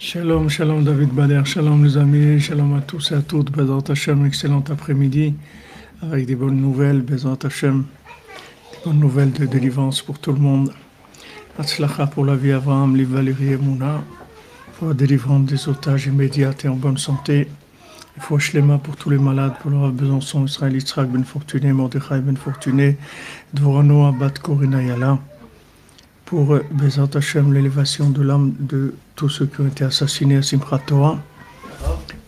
Shalom, shalom David Bader, shalom les amis, shalom à tous et à toutes, Bezrat Hashem, excellent après-midi, avec des bonnes nouvelles, Bezrat Hashem, des bonnes nouvelles de délivrance pour tout le monde. Hatzlacha pour la vie Avraham, Liv Valérie et Mouna, pour la délivrance des otages immédiate et en bonne santé. Il faut Shlema pour tous les malades, pour le Rav Besançon, Israël Yitzhak Ben Fortuné, Mordechai Ben Fortuné, Dvorano Bat Korina Yala. Pour Bezrat Hashem, l'élévation de l'âme de tous ceux qui ont été assassinés à Simchat Torah.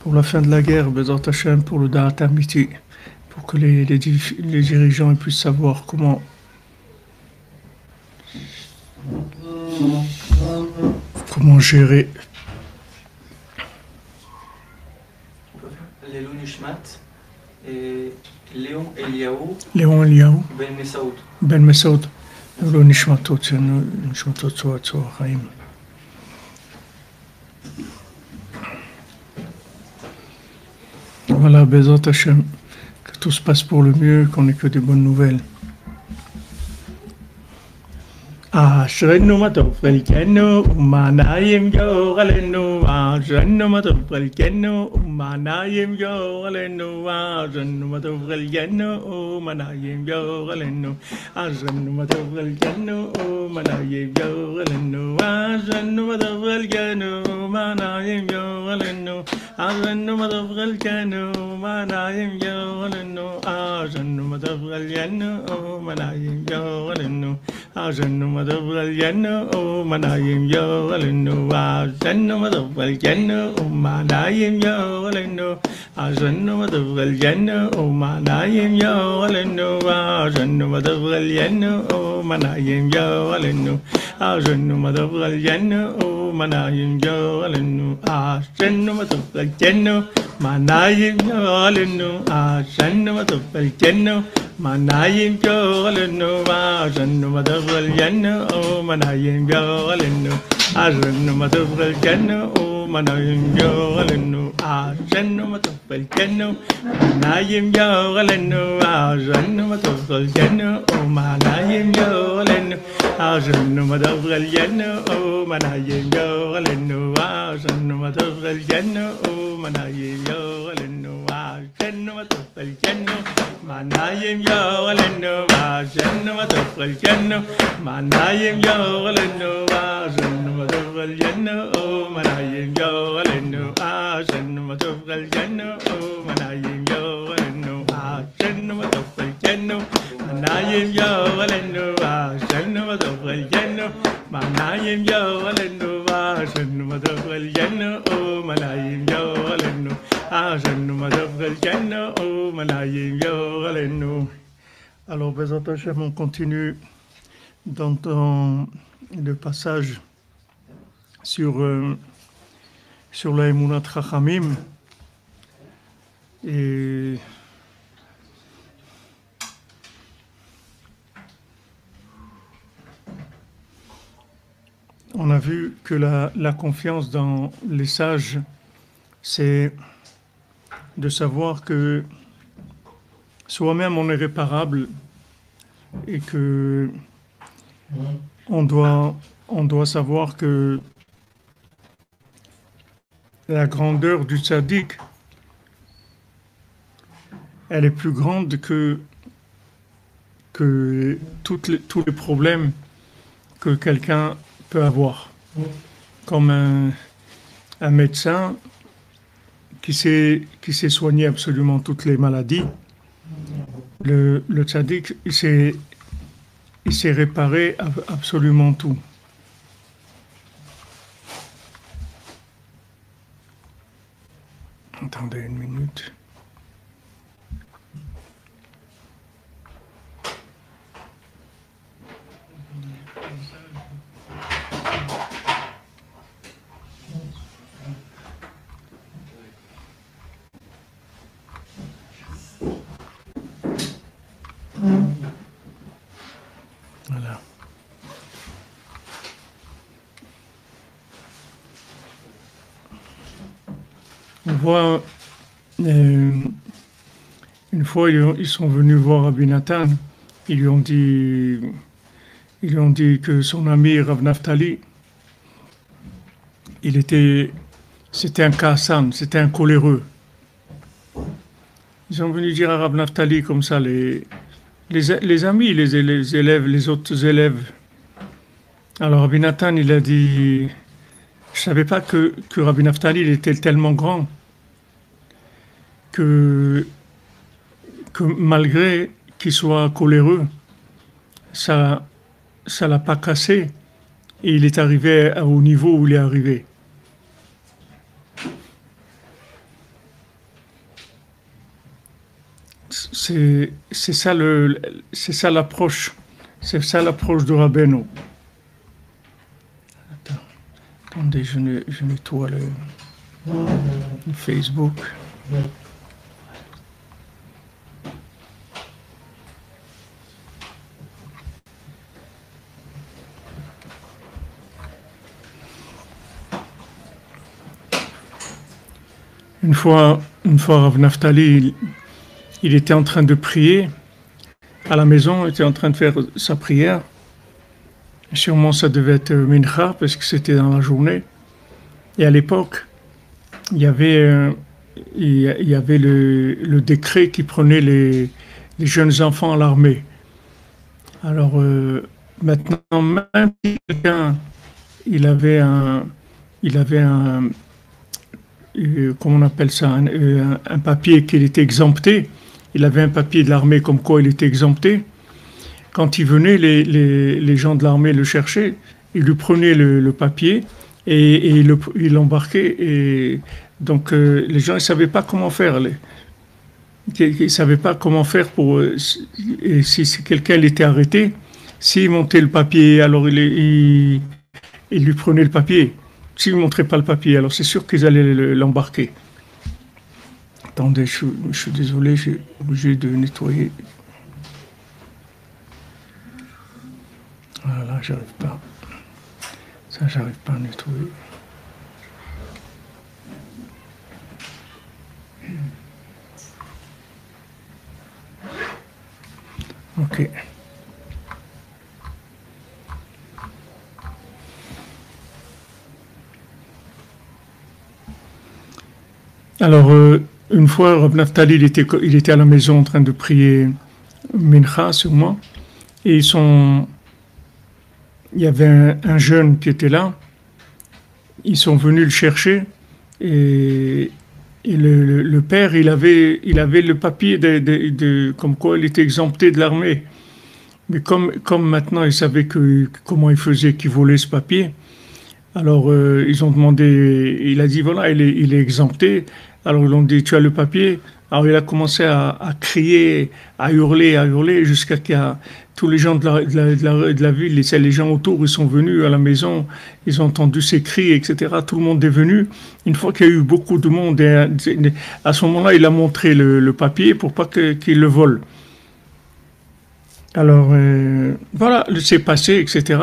Pour la fin de la guerre, Bezrat Hashem, pour le Da'at Amiti, pour que les dirigeants puissent savoir comment gérer. Léon Nishmat et Léon Eliaou Ben Messaoud. Ben Messaoud. לא נשמתות, נשמתות צוע החיים. Voilà, Bezrat Hashem, que tout se passe pour le mieux, qu'on n'ait que des bonnes nouvelles. أشرنا مطرف الجنة وما نايم جوغلنو أشرنا مطرف الجنة وما نايم جوغلنو أشرنا مطرف الجنة وما نايم جوغلنو أشرنا مطرف الجنة وما نايم جوغلنو أشرنا مطرف الجنة وما نايم جوغلنو أشرنا مطرف الجنة وما نايم جوغلنو أشرنا مطرف الجنة وما نايم جوغلنو أشرنا مطرف الجنة ومنايم يغلنو أشرنا مطرف الجنة ومنايم يغلنو أشرنا مطرف الجنة ومنايم يغلنو أشرنا مطرف الجنة ومنايم يغلنو أشرنا مطرف الجنة ومنايم يغلنو أشرنا مطرف الجنة منايم يغلنو أشرنا مطرف الجنة منايم يغلنو أشرنا مطرف الجنة ومنايم يغلنو أشرنا مطرف الجنة ومنايم يغلنو أشرنا مطرف الجنة منايم يغلنو أشرنا مطرف الجنة ومنايم يغلنو أشرنا مطرف الجنة ومنايم يغلنو أشرنا مطرف الجنة ومنايم يغلنو أشرنا مطرف الجنة منايم يغلنو أشرنا مطرف الجنة منايم يغلنو أشرنا مطرف الجنة منايم يغلنو أشرنا مطرف الجنة منايم يغلنو أشرنا مطرف الجنة منايم يغلنو أشرنا مطرف الجنة منايم يغلنو أشرنا مطرف الجنة منايم يغلنو أشرنا مطرف الجنة منايم يغلنو. Alors, Bezrat Hashem, on continue dans le passage sur la Emunat Chachamim et on a vu que la confiance dans les sages, c'est de savoir que soi-même on est réparable et que on doit savoir que la grandeur du tzaddik, elle est plus grande que tous les problèmes que quelqu'un peut avoir. Comme un médecin qui sait soigner absolument toutes les maladies, le tzaddik, il sait réparer absolument tout. Attendez une minute. Voilà. On voit une fois ils sont venus voir Rabbi Nathan, ils lui ont dit que son ami Rav Naftali c'était un Kassan, c'était un coléreux. Ils sont venus dire à Rav Naftali comme ça, les amis, les élèves, les autres élèves. Alors Rabbi Nathan, il a dit, je ne savais pas que Rabbi Naftali il était tellement grand que malgré qu'il soit coléreux, ça l'a pas cassé et il est arrivé au niveau où il est arrivé. C'est ça l'approche. C'est ça l'approche de Rabbeinu. Attendez, je nettoie le Facebook. Une fois Rav Naftali, il était en train de prier à la maison, il était en train de faire sa prière. Sûrement ça devait être Mincha parce que c'était dans la journée. Et à l'époque, il y avait le décret qui prenait les jeunes enfants à l'armée. Alors maintenant, même si quelqu'un il avait un comment on appelle ça, un papier qu'il était exempté. Il avait un papier de l'armée comme quoi il était exempté. Quand il venait, les gens de l'armée le cherchaient, ils lui prenaient le papier et il l'embarquaient. Et donc les gens ne savaient pas comment faire. Ils ne savaient pas comment faire pour... Et si quelqu'un était arrêté, s'il montait le papier, alors il lui prenait le papier. S'il ne montrait pas le papier, alors c'est sûr qu'ils allaient l'embarquer. Attendez, je suis désolé, j'ai obligé de nettoyer. Voilà, j'arrive pas. Ça, j'arrive pas à nettoyer. Ok. Alors, une fois, Rav Naftali, il était à la maison en train de prier Mincha, sûrement, et il y avait un jeune qui était là, ils sont venus le chercher, et le père, il avait le papier comme quoi il était exempté de l'armée. Mais comme maintenant, il savait comment il faisait, qu'il volait ce papier, alors ils ont demandé, il a dit voilà, il est exempté. Alors ils ont dit tu as le papier. Alors il a commencé à crier, à hurler, jusqu'à qu'il y a tous les gens de la ville, les gens autour, ils sont venus à la maison, ils ont entendu ses cris, etc. Tout le monde est venu. Une fois qu'il y a eu beaucoup de monde, à ce moment-là, il a montré le papier pour pas qu'il le vole. Alors voilà, c'est passé, etc.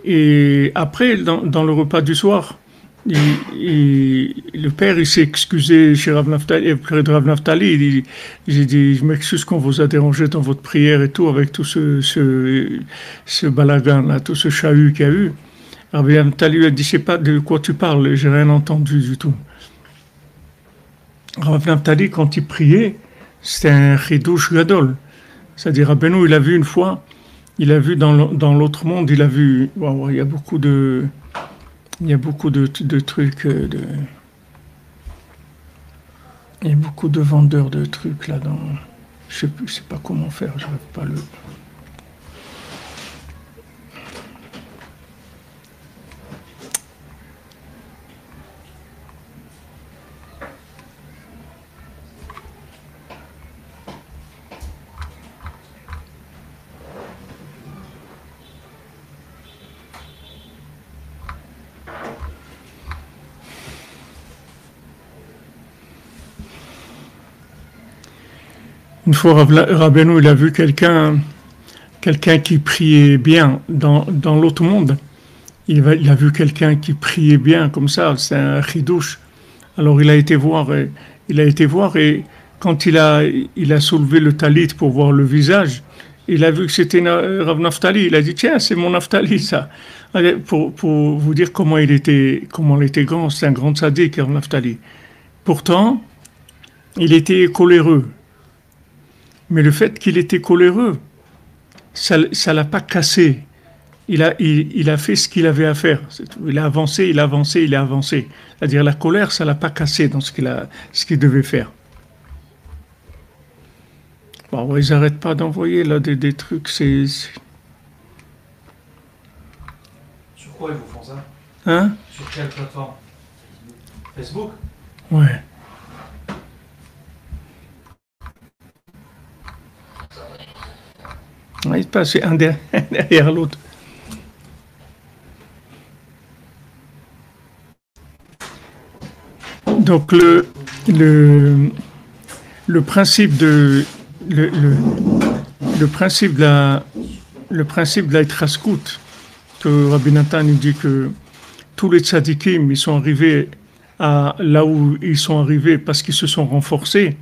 Et après, dans le repas du soir, le père, il s'est excusé chez Rav Naftali, près de Rav Naftali. J'ai dit, je m'excuse qu'on vous a dérangé dans votre prière et tout, avec tout ce balagan là, tout ce chahut qu'il y a eu. Rav Naftali lui a dit, je sais pas de quoi tu parles, j'ai rien entendu du tout. Rav Naftali, quand il priait, c'était un chidouche gadol. C'est-à-dire, Rabbeinu, il a vu une fois, il a vu dans l'autre monde, il a vu, wow, il y a beaucoup de trucs, il y a beaucoup de vendeurs de trucs là-dedans. Je sais pas comment faire, je n'arrive pas le... Une fois, Rabbeinu, il a vu quelqu'un qui priait bien dans l'autre monde. Il a vu quelqu'un qui priait bien comme ça, c'est un chidouche. Alors il a été voir et quand il a soulevé le talit pour voir le visage, il a vu que c'était Rav Naftali, il a dit tiens, c'est mon Naftali ça. Allez, pour vous dire comment il était grand, c'est un grand sadique, Rav Naftali. Pourtant, il était coléreux. Mais le fait qu'il était coléreux, ça l'a pas cassé. Il a fait ce qu'il avait à faire. Il a avancé, il a avancé, il a avancé. C'est-à-dire la colère, ça l'a pas cassé dans ce qu'il devait faire. Bon, ils n'arrêtent pas d'envoyer là des trucs. Sur quoi ils vous font ça? Hein? Sur quelle plateforme? Facebook? Ouais. Ils passent un derrière l'autre. Donc le principe de le principe de la Hitraskout, que Rabbi Nathan nous dit que tous les tzadikim, ils sont arrivés à là où ils sont arrivés parce qu'ils se sont renforcés.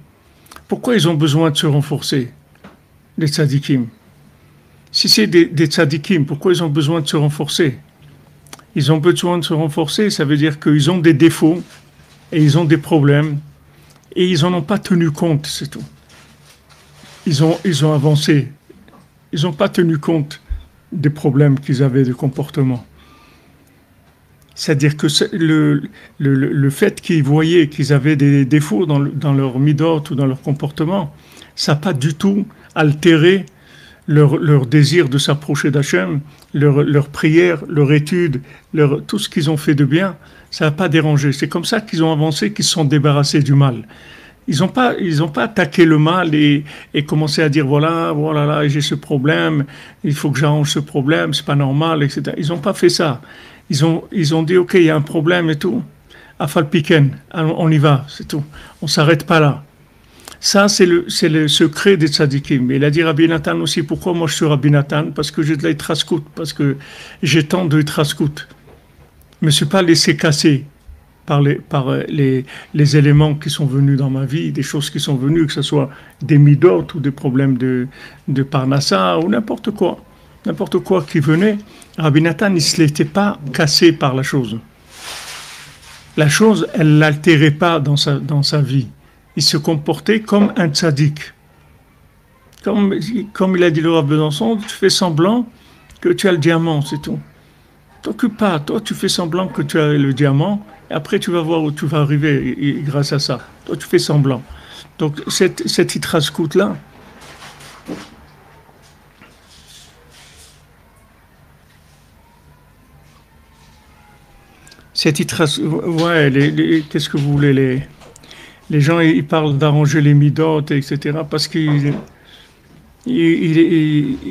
Pourquoi ils ont besoin de se renforcer, les tzadikim? Si c'est des tzadikim, pourquoi ils ont besoin de se renforcer? Ils ont besoin de se renforcer, ça veut dire qu'ils ont des défauts et ils ont des problèmes et ils n'en ont pas tenu compte, c'est tout. Ils ont avancé. Ils n'ont pas tenu compte des problèmes qu'ils avaient de comportement. C'est-à-dire que le fait qu'ils voyaient qu'ils avaient des défauts dans leur midot ou dans leur comportement, ça n'a pas du tout altéré leur désir de s'approcher d'Hachem, leur prière, leur étude, tout ce qu'ils ont fait de bien, ça n'a pas dérangé. C'est comme ça qu'ils ont avancé, qu'ils se sont débarrassés du mal. Ils n'ont pas attaqué le mal et commencé à dire voilà là, j'ai ce problème, il faut que j'arrange ce problème, c'est pas normal, etc. Ils n'ont pas fait ça. Ils ont dit ok, il y a un problème et tout. Afal piken, on y va, c'est tout. On s'arrête pas là. Ça, c'est le secret des tzadikim. Il a dit Rabbi Nathan aussi, pourquoi moi je suis Rabbi Nathan? Parce que j'ai de la hitraskout, parce que j'ai tant de hitraskout. Je ne me suis pas laissé casser par les éléments qui sont venus dans ma vie, des choses qui sont venues, que ce soit des midot ou des problèmes de parnassa ou n'importe quoi qui venait. Rabbi Nathan, il ne se l'était pas cassé par la chose. La chose, elle ne l'altérait pas dans sa vie. Il se comportait comme un tzaddik. Comme il a dit le Rav Besançon, tu fais semblant que tu as le diamant, c'est tout. T'occupe pas, toi tu fais semblant que tu as le diamant, et après tu vas voir où tu vas arriver grâce à ça. Toi tu fais semblant. Donc cette hitraskout-là, qu'est-ce que vous voulez, les gens ils parlent d'arranger les midot, etc. parce qu'ils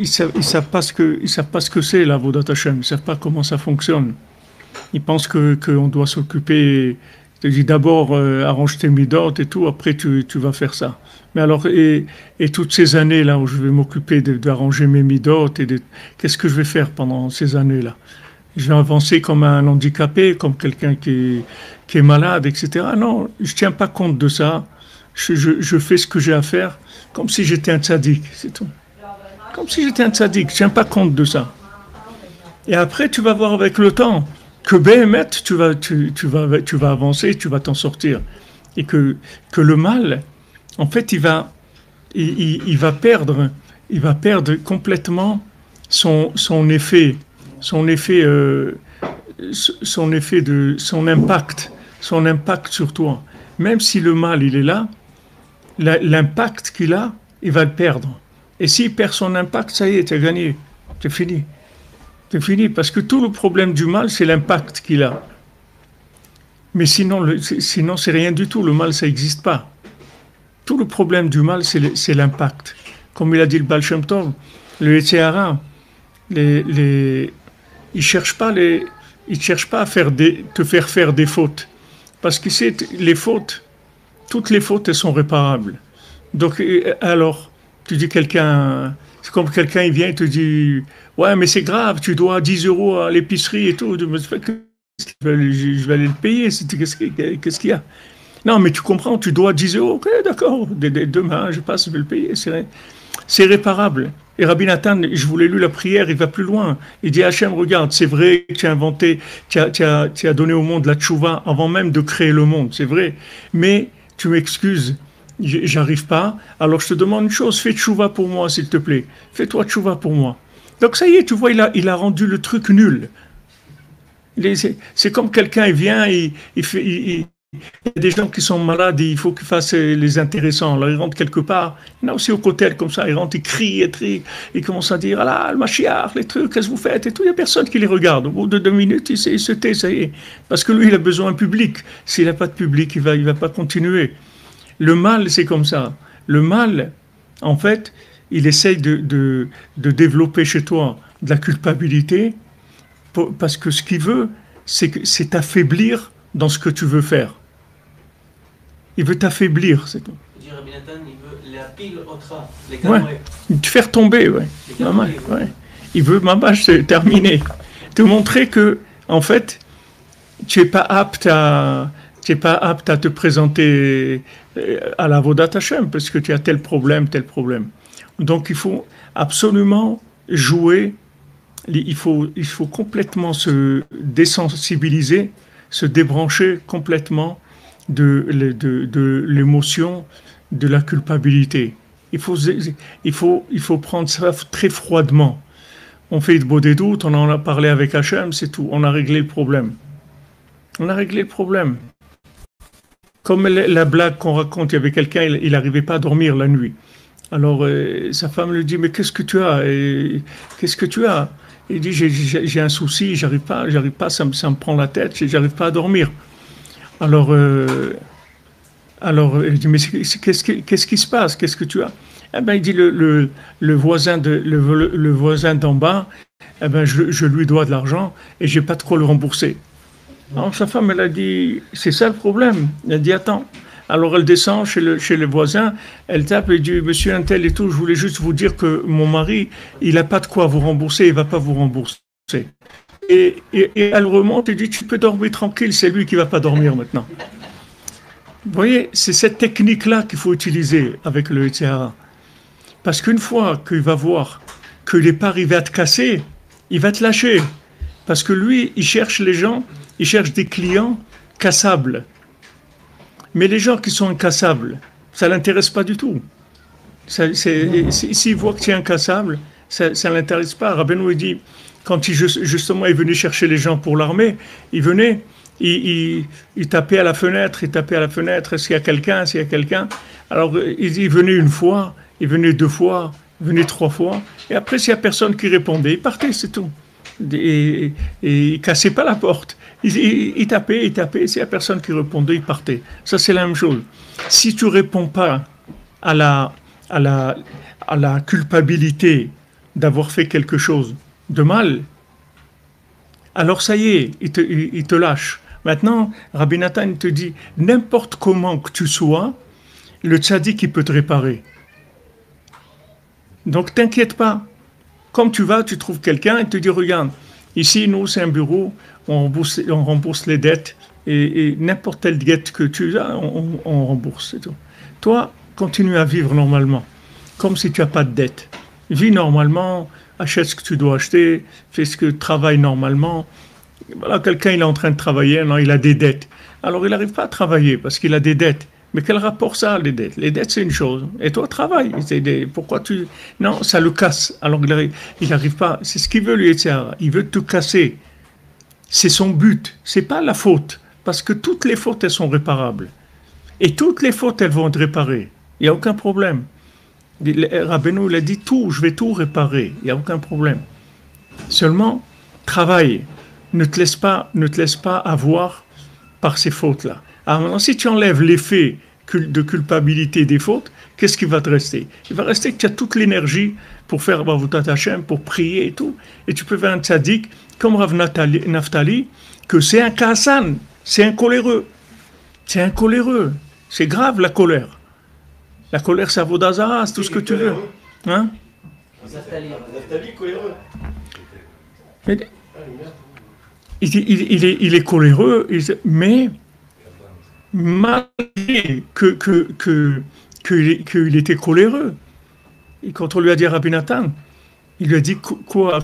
savent pas ce que c'est la Avodat Hashem, ils savent pas comment ça fonctionne. Ils pensent qu'on doit s'occuper. Je dis d'abord arrange tes midot et tout, après tu vas faire ça. Mais alors et toutes ces années là où je vais m'occuper d'arranger mes midot qu'est-ce que je vais faire pendant ces années là? Je vais avancer comme un handicapé, comme quelqu'un qui est malade, etc. Non, je tiens pas compte de ça. Je fais ce que j'ai à faire comme si j'étais un tzaddik, c'est tout. Comme si j'étais un tzaddik, je tiens pas compte de ça. Et après, tu vas voir avec le temps que Béhémet, tu vas avancer, tu vas t'en sortir. Et que le mal, en fait, il va perdre complètement son impact sur toi. Même si le mal, il est là, l'impact qu'il a, il va le perdre. Et s'il perd son impact, ça y est, tu as gagné. C'est fini. C'est fini, parce que tout le problème du mal, c'est l'impact qu'il a. Mais sinon, c'est rien du tout. Le mal, ça n'existe pas. Tout le problème du mal, c'est l'impact. Comme il a dit le Baal Shem Tov, le Yetzer ils cherchent pas à te faire faire des fautes. Parce que les fautes, toutes les fautes, elles sont réparables. Donc, alors, tu dis c'est comme quelqu'un, il vient et te dit, ouais, mais c'est grave, tu dois 10 € à l'épicerie et tout. Je vais aller le payer, qu'est-ce qu'il y a? Non, mais tu comprends, tu dois 10 €, ok, d'accord, demain, je passe, je vais le payer, c'est réparable. Et Rabbi Nathan, je voulais lu la prière, il va plus loin. Il dit Hachem, regarde, c'est vrai que tu as inventé, tu as donné au monde la tchouva avant même de créer le monde, c'est vrai. Mais tu m'excuses, j'arrive pas. Alors je te demande une chose, fais tchouva pour moi, s'il te plaît. Fais-toi tchouva pour moi. Donc ça y est, tu vois, il a rendu le truc nul. C'est comme quelqu'un, il vient, il y a des gens qui sont malades et il faut qu'ils fassent les intéressants. Alors ils rentrent quelque part. Il y en a aussi au côté comme ça. Ils rentrent, ils crient, ils commencent à dire ah là, le Mashiach, les trucs, qu'est-ce que vous faites et tout. Il n'y a personne qui les regarde. Au bout de 2 minutes, il se tait, ça y est. Parce que lui, il a besoin de public. S'il n'a pas de public, il va pas continuer. Le mal, c'est comme ça. Le mal, en fait, il essaye de développer chez toi de la culpabilité parce que ce qu'il veut, c'est t'affaiblir dans ce que tu veux faire. Il veut t'affaiblir, c'est tout. Il veut la pile au train, les ouais. Te faire tomber, ouais. Ouais. Il veut, mamage, c'est terminé. Te montrer que, en fait, tu n'es pas apte à te présenter à la Vodat Hashem parce que tu as tel problème. Donc il faut absolument jouer. Il faut complètement se désensibiliser, se débrancher complètement de l'émotion, de la culpabilité. Il faut prendre ça très froidement. On fait de beaux des doutes, on en a parlé avec Hachem, c'est tout. On a réglé le problème. Comme la blague qu'on raconte, il y avait quelqu'un, il n'arrivait pas à dormir la nuit. Alors sa femme lui dit, mais qu'est-ce que tu as? Il dit, j'ai un souci, j'arrive pas, ça me prend la tête, j'arrive pas à dormir. Alors il dit, mais qu'est-ce qui se passe? Qu'est-ce que tu as? Eh ben, il dit, le voisin d'en bas, eh ben, je lui dois de l'argent et j'ai pas de quoi le rembourser. Alors sa femme, elle a dit, c'est ça le problème. Elle a dit, attends. Alors elle descend chez le voisin, elle tape et dit, monsieur Untel et tout, je voulais juste vous dire que mon mari, il n'a pas de quoi vous rembourser, il va pas vous rembourser. Et elle remonte et dit, tu peux dormir tranquille, c'est lui qui va pas dormir maintenant. Vous voyez, c'est cette technique-là qu'il faut utiliser avec le Yitzhara. Parce qu'une fois qu'il va voir qu'il n'est pas arrivé à te casser, il va te lâcher. Parce que lui, il cherche des clients cassables. Mais les gens qui sont incassables, ça ne l'intéresse pas du tout. S'il voit que tu es incassable, ça ne l'intéresse pas. Rabbeinu dit, quand il est venu chercher les gens pour l'armée, il venait, il tapait à la fenêtre, est-ce qu'il y a quelqu'un? Alors il venait une fois, il venait 2 fois, il venait 3 fois, et après s'il n'y a personne qui répondait, il partait, c'est tout. Et il ne cassait pas la porte. Il tapait, s'il n'y a personne qui répondait, il partait. Ça, c'est la même chose. Si tu ne réponds pas à la culpabilité d'avoir fait quelque chose de mal, alors ça y est, il te lâche. Maintenant, Rabbi Nathan te dit, n'importe comment que tu sois, le tzaddik, il peut te réparer. Donc, t'inquiète pas. Comme tu vas, tu trouves quelqu'un et te dit, regarde, ici, nous, c'est un bureau, on rembourse les dettes et n'importe quelle dette que tu as, on rembourse. C'est tout. Toi, continue à vivre normalement, comme si tu n'as pas de dette. Vis normalement, achète ce que tu dois acheter, fais ce que travaille normalement. Voilà, quelqu'un, il est en train de travailler, non, il a des dettes. Alors, il n'arrive pas à travailler parce qu'il a des dettes. Mais quel rapport ça, les dettes? Les dettes, c'est une chose. Et toi, travaille. Pourquoi tu... Non, ça le casse. Alors, il n'arrive pas. C'est ce qu'il veut, lui, etc. Il veut te casser. C'est son but. C'est pas la faute. Parce que toutes les fautes, elles sont réparables. Et toutes les fautes, elles vont être réparées. Il n'y a aucun problème. Rabbeinu, il a dit tout, je vais tout réparer. Il n'y a aucun problème. Seulement, travaille. Ne te laisse pas avoir par ces fautes-là. Alors maintenant, si tu enlèves l'effet de culpabilité des fautes, qu'est-ce qui va te rester? Il va rester que tu as toute l'énergie pour faire Avodat Hashem, pour prier et tout. Et tu peux faire un tzaddik, comme Rav Naftali, que c'est un kassan, c'est un coléreux. C'est un coléreux. C'est grave, la colère. La colère, c'est Avodah Zarah, c'est tout ce que tu veux. Hein? Naftali coléreux. Il est coléreux, mais malgré qu'il était coléreux, et quand on lui a dit à Rabbi Nathan, Il lui a dit quoi?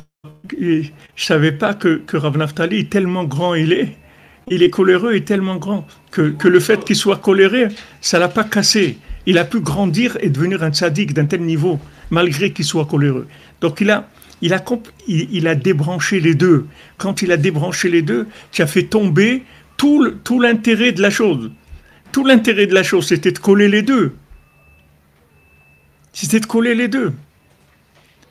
Je savais pas que Rav Naftali, tellement grand il est coléreux et tellement grand que le fait qu'il soit coléré, ça l'a pas cassé. Il a pu grandir et devenir un tzaddik d'un tel niveau, malgré qu'il soit coléreux. Donc il a débranché les deux. Quand il a débranché les deux, tu as fait tomber tout l'intérêt de la chose. Tout l'intérêt de la chose, c'était de coller les deux. C'était de coller les deux.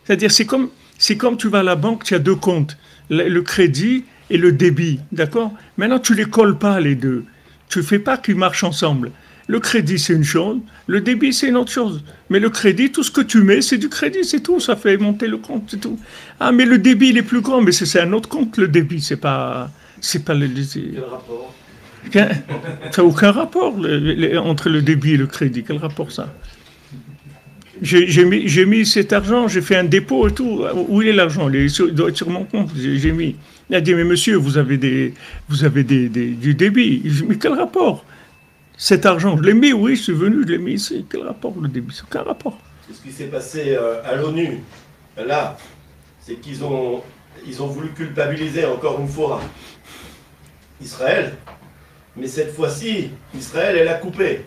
C'est-à-dire, c'est comme tu vas à la banque, tu as deux comptes, le crédit et le débit, d'accord? Maintenant, tu les colles pas, les deux. Tu ne fais pas qu'ils marchent ensemble. Le crédit, c'est une chose, le débit, c'est une autre chose. Mais le crédit, tout ce que tu mets, c'est du crédit, c'est tout, ça fait monter le compte, c'est tout. Ah, mais le débit, il est plus grand, mais c'est un autre compte, le débit, c'est pas le... Quel rapport? Ça n'a aucun rapport entre le débit et le crédit. Quel rapport ça? J'ai mis cet argent, j'ai fait un dépôt et tout. Où il est l'argent? Il doit être sur mon compte. J'ai mis. Il a dit, mais monsieur, vous avez du débit. Mais quel rapport? Cet argent, je l'ai mis, oui, je suis venu, je l'ai mis ici. Quel rapport le débit? C'est aucun rapport. Ce qui s'est passé à l'ONU, là, c'est qu'ils ont voulu culpabiliser encore une fois Israël. Mais cette fois-ci, Israël, elle a coupé.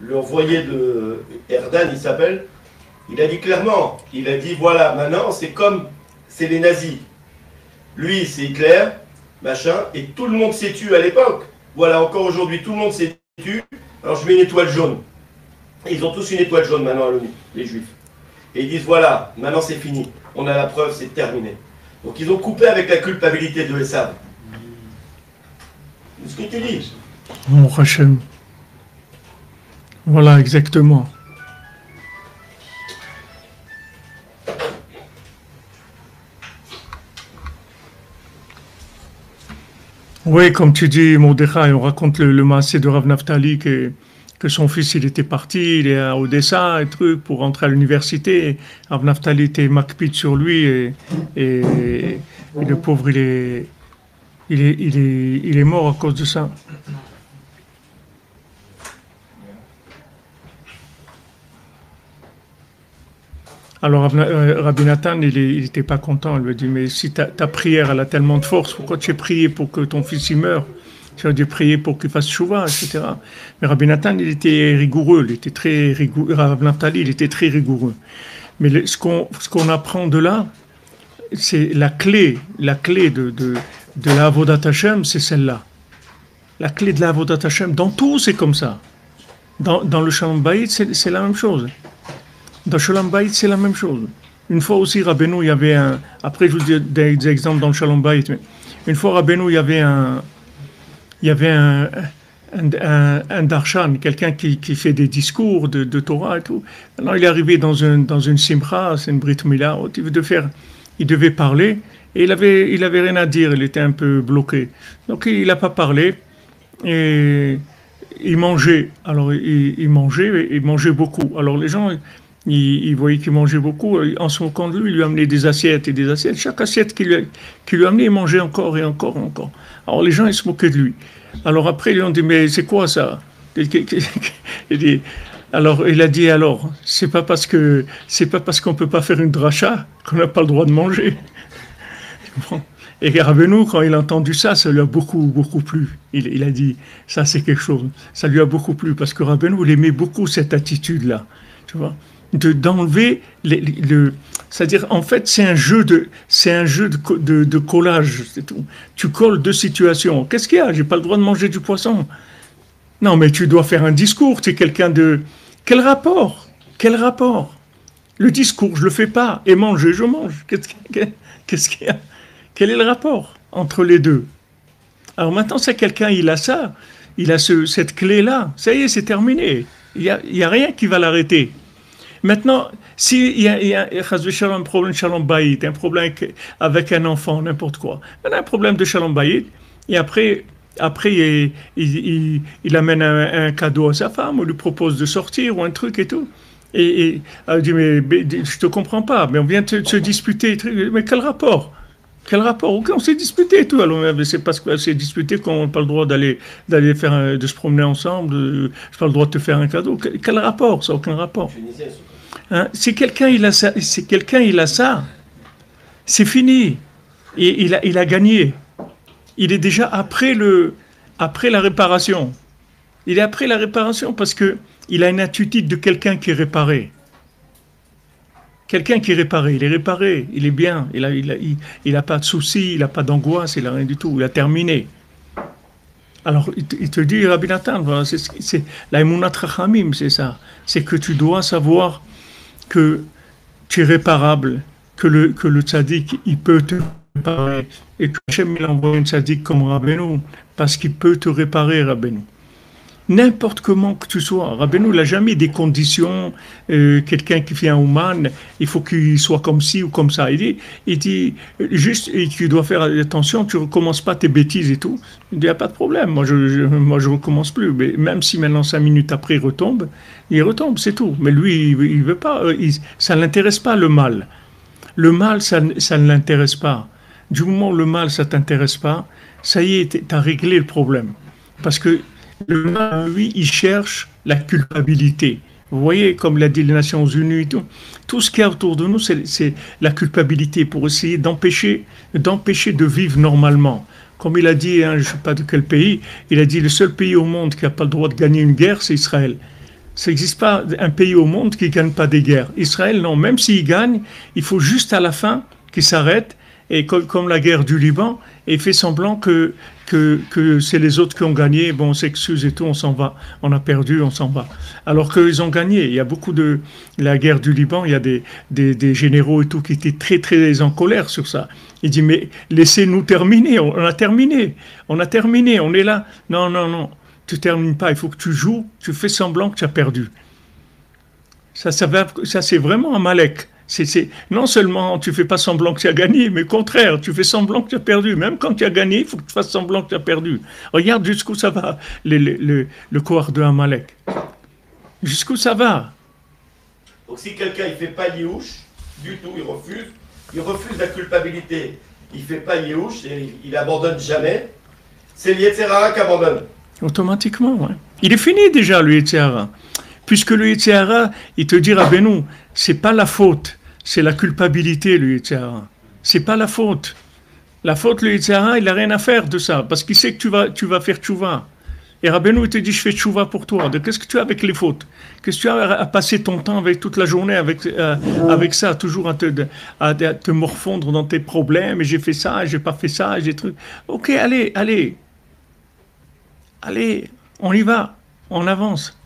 L'envoyé de Erdan, il s'appelle, il a dit clairement, il a dit voilà, maintenant c'est les nazis. Lui, c'est Hitler, machin, et tout le monde s'est tué à l'époque. Voilà, encore aujourd'hui, tout le monde s'est tué. Alors je mets une étoile jaune. Et ils ont tous une étoile jaune maintenant à l'ONU, les juifs. Et ils disent voilà, maintenant c'est fini. On a la preuve, c'est terminé. Donc ils ont coupé avec la culpabilité de Esav. C'est ce que tu dis. Mon Hachem. Voilà, exactement. Oui, comme tu dis, Mordechai, on raconte le massé de Rav Naftali que son fils il était parti, il est à Odessa, et truc, pour rentrer à l'université. Rav Naftali était makpid sur lui et le pauvre il est mort à cause de ça. Alors Rabbi Nathan, il n'était pas content. Il lui a dit, mais si ta prière elle a tellement de force, pourquoi tu as prié pour que ton fils y meure? Tu as dû prier pour qu'il fasse chouva, etc. Mais Rabbi Nathan, il était rigoureux. Il était très rigoureux. Rabbi Naftali, il était très rigoureux. Mais ce qu'on apprend de là, c'est la clé de la Avodat Hashem, c'est celle-là. La clé de la Avodat Hashem, dans tout, c'est comme ça. Dans le Shalom Bayit, c'est la même chose. Dans Shalom Bayit, c'est la même chose. Une fois aussi, Rabbeinu, il y avait un... Après, je vous dis des exemples dans le Shalom Bayit. Mais une fois, Rabbeinu, il y avait un darshan, quelqu'un qui fait des discours de Torah et tout. Alors, il est arrivé dans une simcha, c'est une brit mila, il devait parler, et il avait rien à dire, il était un peu bloqué. Donc, il n'a pas parlé, et il mangeait. Alors, il mangeait beaucoup. Alors, les gens... Il voyait qu'il mangeait beaucoup. En se moquant de lui, il lui amenait des assiettes et des assiettes. Chaque assiette qu'il lui amenait, il mangeait encore et encore et encore. Alors les gens, ils se moquaient de lui. Alors après, ils lui ont dit, mais c'est quoi ça? Alors il a dit, alors, c'est pas parce qu'on peut pas faire une dracha qu'on n'a pas le droit de manger. Bon. Et Rabbeinu, quand il a entendu ça lui a beaucoup, beaucoup plu. Il a dit, ça c'est quelque chose. Ça lui a beaucoup plu parce que Rabbeinu, il aimait beaucoup cette attitude-là. Tu vois? D'enlever c'est-à-dire en fait c'est un jeu de collage, c'est tout. Tu colles deux situations. Qu'est-ce qu'il y a? J'ai pas le droit de manger du poisson. Non, mais tu dois faire un discours. Tu es quelqu'un de quel rapport? Le discours, je le fais pas. Et manger, je mange. Qu'est-ce qu'il y a? Quel est le rapport entre les deux? Alors maintenant, c'est quelqu'un, il a ça, il a cette clé-là. Ça y est, c'est terminé. Il y a rien qui va l'arrêter. Maintenant, s'il y a un problème de Shalom Bayit, un problème avec un enfant, n'importe quoi, on a un problème de Shalom Bayit, et après il amène un cadeau à sa femme, on lui propose de sortir ou un truc et tout. Et elle dit, mais je te comprends pas, mais on vient de se disputer. Mais quel rapport? Ok, on s'est disputé et tout. Alors, c'est parce qu'on s'est disputé qu'on n'a pas le droit de se promener ensemble. Je n'ai pas le droit de te faire un cadeau. Quel rapport? Ça n'a aucun rapport. Hein? Si quelqu'un il a ça, C'est fini. Et il a gagné. Il est déjà après la réparation. Il est après la réparation parce qu'il a une attitude de quelqu'un qui est réparé. Quelqu'un qui est réparé, il est bien, il a pas de soucis, il n'a pas d'angoisse, il n'a rien du tout, il a terminé. Alors, il te dit, Rabbi Nathan, voilà, c'est la Emunat Chachamim, c'est ça. C'est que tu dois savoir que tu es réparable, que le tzaddik, il peut te réparer, et que Hachem, il envoie un tzaddik comme Rabbeinu, parce qu'il peut te réparer, Rabbeinu. N'importe comment que tu sois. Rabbeinu n'a jamais des conditions, quelqu'un qui fait un Ouman, il faut qu'il soit comme ci ou comme ça. Il dit juste, et tu dois faire attention, tu ne recommences pas tes bêtises et tout. Il dit, il n'y a pas de problème, moi je ne recommence plus. Mais même si maintenant 5 minutes après il retombe, c'est tout. Mais lui, il veut pas, ça ne l'intéresse pas le mal. Le mal, ça ne l'intéresse pas. Du moment où le mal, ça ne t'intéresse pas, ça y est, tu as réglé le problème. Parce que le mal, lui, il cherche la culpabilité. Vous voyez, comme l'a dit les Nations Unies, tout ce qu'il y a autour de nous, c'est la culpabilité pour essayer d'empêcher de vivre normalement. Comme il a dit, je ne sais pas de quel pays, il a dit le seul pays au monde qui n'a pas le droit de gagner une guerre, c'est Israël. Ça n'existe pas un pays au monde qui ne gagne pas des guerres. Israël, non, même s'il gagne, il faut juste à la fin qu'il s'arrête, et comme la guerre du Liban, et il fait semblant que c'est les autres qui ont gagné, bon, on s'excuse et tout, on s'en va, on a perdu, on s'en va. Alors qu'ils ont gagné. Il y a beaucoup de la guerre du Liban, il y a des généraux et tout qui étaient très très en colère sur ça. Il dit, mais laissez-nous terminer, on a terminé, on est là. Non, tu termines pas, il faut que tu joues, tu fais semblant que tu as perdu. Ça c'est vraiment un Amalek. Non seulement tu fais pas semblant que tu as gagné, mais au contraire, tu fais semblant que tu as perdu. Même quand tu as gagné, il faut que tu fasses semblant que tu as perdu. Regarde jusqu'où ça va, le corps de Amalek. Jusqu'où ça va. Donc si quelqu'un ne fait pas Yéhouch, du tout, il refuse la culpabilité, il ne fait pas Yéhouch, et il abandonne jamais, c'est le Yetzer Hara qui abandonne. Automatiquement, ouais. Il est fini déjà, le Yetzer Hara. Puisque le Yetzer Hara, il te dit, Rabbeinu, c'est pas la faute, c'est la culpabilité, le Yetzer Hara. C'est pas la faute. La faute, le Yetzer Hara, il n'a rien à faire de ça, parce qu'il sait que tu vas faire tchouva. Et Rabbeinu, il te dit, je fais tchouva pour toi. Qu'est-ce que tu as avec les fautes? Qu'est-ce que tu as à passer ton temps avec toute la journée avec ça, toujours à te morfondre dans tes problèmes, et j'ai fait ça, j'ai pas fait ça, j'ai truc. Ok, allez, on y va, on avance.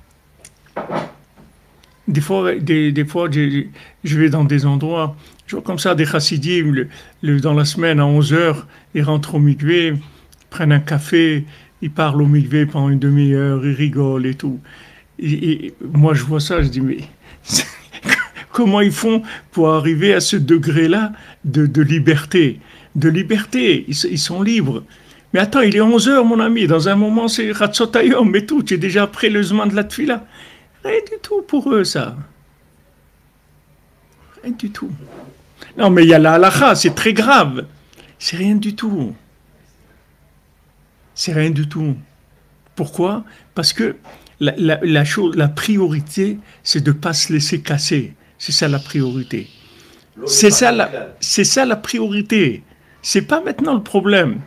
Des fois, je vais dans des endroits, je vois comme ça des chassidim, dans la semaine à 11h, ils rentrent au mikvé, prennent un café, ils parlent au mikvé pendant une demi-heure, ils rigolent et tout. Et moi, je vois ça, je dis, mais comment ils font pour arriver à ce degré-là de liberté? De liberté, ils sont libres. Mais attends, il est 11h, mon ami, dans un moment, c'est Chatzotayom et tout, tu es déjà après le Zman de la Tfila. Rien du tout pour eux, ça. Rien du tout. Non, mais il y a la halakha, c'est très grave. C'est rien du tout. C'est rien du tout. Pourquoi? Parce que la priorité, c'est de ne pas se laisser casser. C'est ça la priorité. C'est ça la priorité. C'est pas maintenant le problème.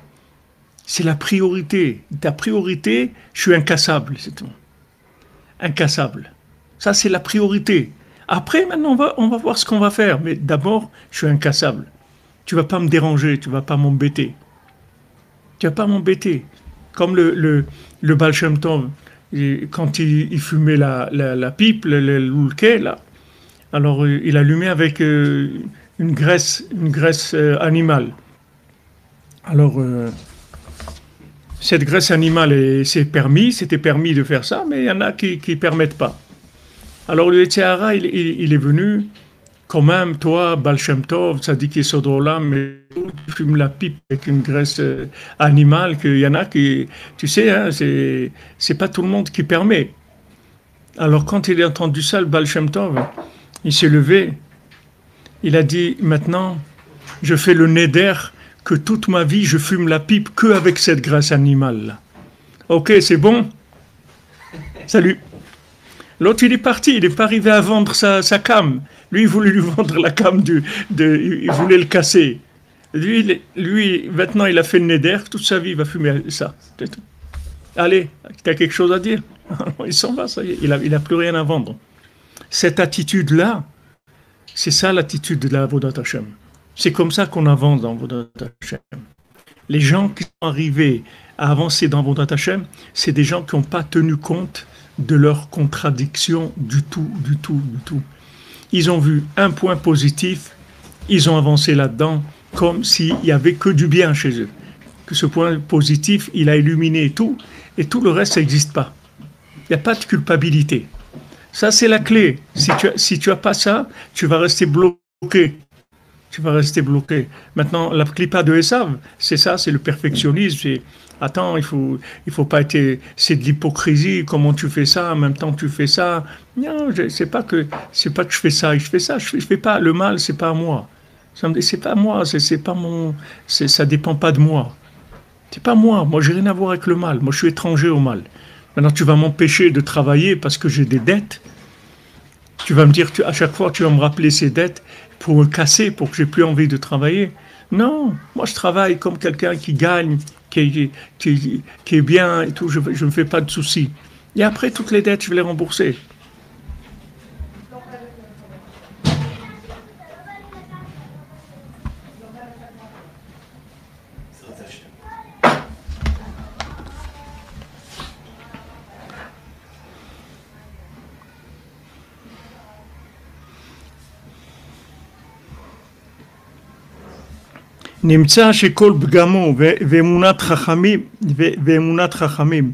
C'est la priorité. Ta priorité, je suis incassable, c'est tout. Incassable. Ça, c'est la priorité. Après, maintenant, on va voir ce qu'on va faire. Mais d'abord, je suis incassable. Tu ne vas pas me déranger, tu ne vas pas m'embêter. Tu ne vas pas m'embêter. Comme le Baal Shem Tov, quand il fumait la pipe, le loulké, là, alors il allumait avec une graisse animale. Alors, cette graisse animale, c'était permis de faire ça, mais il y en a qui ne permettent pas. Alors le Yetzer Hara, il est venu, quand même, toi, Baal Shem Tov, Tzadik Yesod Olam, mais tu fumes la pipe avec une graisse animale, qu'il y en a qui, tu sais, hein, c'est pas tout le monde qui permet. Alors quand il a entendu ça, le Baal Shem Tov, il s'est levé, il a dit, maintenant, je fais le neder, que toute ma vie, je fume la pipe qu'avec cette graisse animale. Ok, c'est bon? Salut. L'autre, il est parti, il n'est pas arrivé à vendre sa cam. Lui, il voulait lui vendre la cam, il voulait le casser. Lui, maintenant, il a fait le neder, toute sa vie, il va fumer ça. C'est tout. Allez, tu as quelque chose à dire? Il s'en va, ça y est, il a plus rien à vendre. Cette attitude-là, c'est ça l'attitude de la Avodat Hashem. C'est comme ça qu'on avance dans Avodat Hashem. Les gens qui sont arrivés à avancer dans Avodat Hashem, c'est des gens qui n'ont pas tenu compte de leurs contradictions du tout. Ils ont vu un point positif, ils ont avancé là-dedans comme s'il n'y avait que du bien chez eux. Que ce point positif, il a illuminé tout, et tout le reste, ça n'existe pas. Il n'y a pas de culpabilité. Ça, c'est la clé. Si tu as pas ça, tu vas rester bloqué. Maintenant, la clipa de Esav, c'est ça, c'est le perfectionnisme. C'est, attends, il faut pas être... C'est de l'hypocrisie, comment tu fais ça, en même temps tu fais ça. Non, c'est pas que je fais ça, je fais pas. Le mal, c'est pas moi. C'est pas moi, c'est pas mon... ça dépend pas de moi. C'est pas moi. Moi, j'ai rien à voir avec le mal. Moi, je suis étranger au mal. Maintenant, tu vas m'empêcher de travailler parce que j'ai des dettes. Tu vas me dire, à chaque fois, tu vas me rappeler ces dettes pour me casser, pour que j'ai plus envie de travailler. Non, moi, je travaille comme quelqu'un qui gagne, qui est bien et tout. Je ne me fais pas de soucis. Et après, toutes les dettes, je vais les rembourser. נמצא שכל פגמו ואמונת חכמים,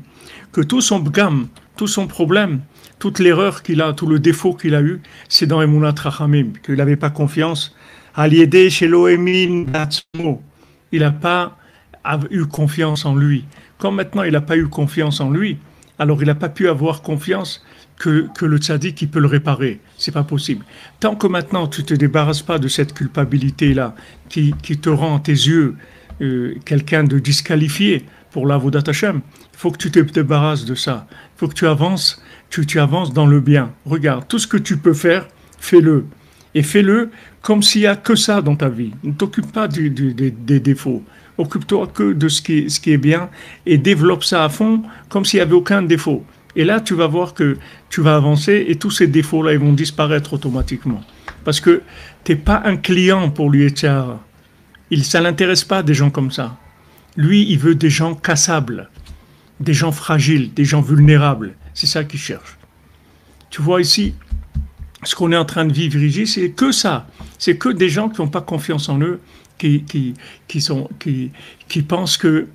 que tout son pgam, tout son problème, toute l'erreur qu'il a, tout le défaut qu'il a eu, c'est dans Emunat Chachamim, qu'il n'avait pas confiance. Al-Yedeh shelo emin batzmo, il n'a pas eu confiance en lui. Comme maintenant il n'a pas eu confiance en lui, alors il n'a pas pu avoir confiance que le tzaddik qui peut le réparer. C'est pas possible. Tant que maintenant tu te débarrasses pas de cette culpabilité-là qui te rend à tes yeux quelqu'un de disqualifié pour l'Avodat Hashem, il faut que tu te débarrasses de ça. Il faut que tu avances dans le bien. Regarde, tout ce que tu peux faire, fais-le. Et fais-le comme s'il n'y a que ça dans ta vie. Ne t'occupe pas des défauts. Occupe-toi que de ce qui est bien et développe ça à fond comme s'il n'y avait aucun défaut. Et là, tu vas voir que tu vas avancer et tous ces défauts-là, ils vont disparaître automatiquement. Parce que tu n'es pas un client pour lui, ça ne l'intéresse pas des gens comme ça. Lui, il veut des gens cassables, des gens fragiles, des gens vulnérables. C'est ça qu'il cherche. Tu vois ici, ce qu'on est en train de vivre ici, c'est que ça. C'est que des gens qui n'ont pas confiance en eux, qui pensent que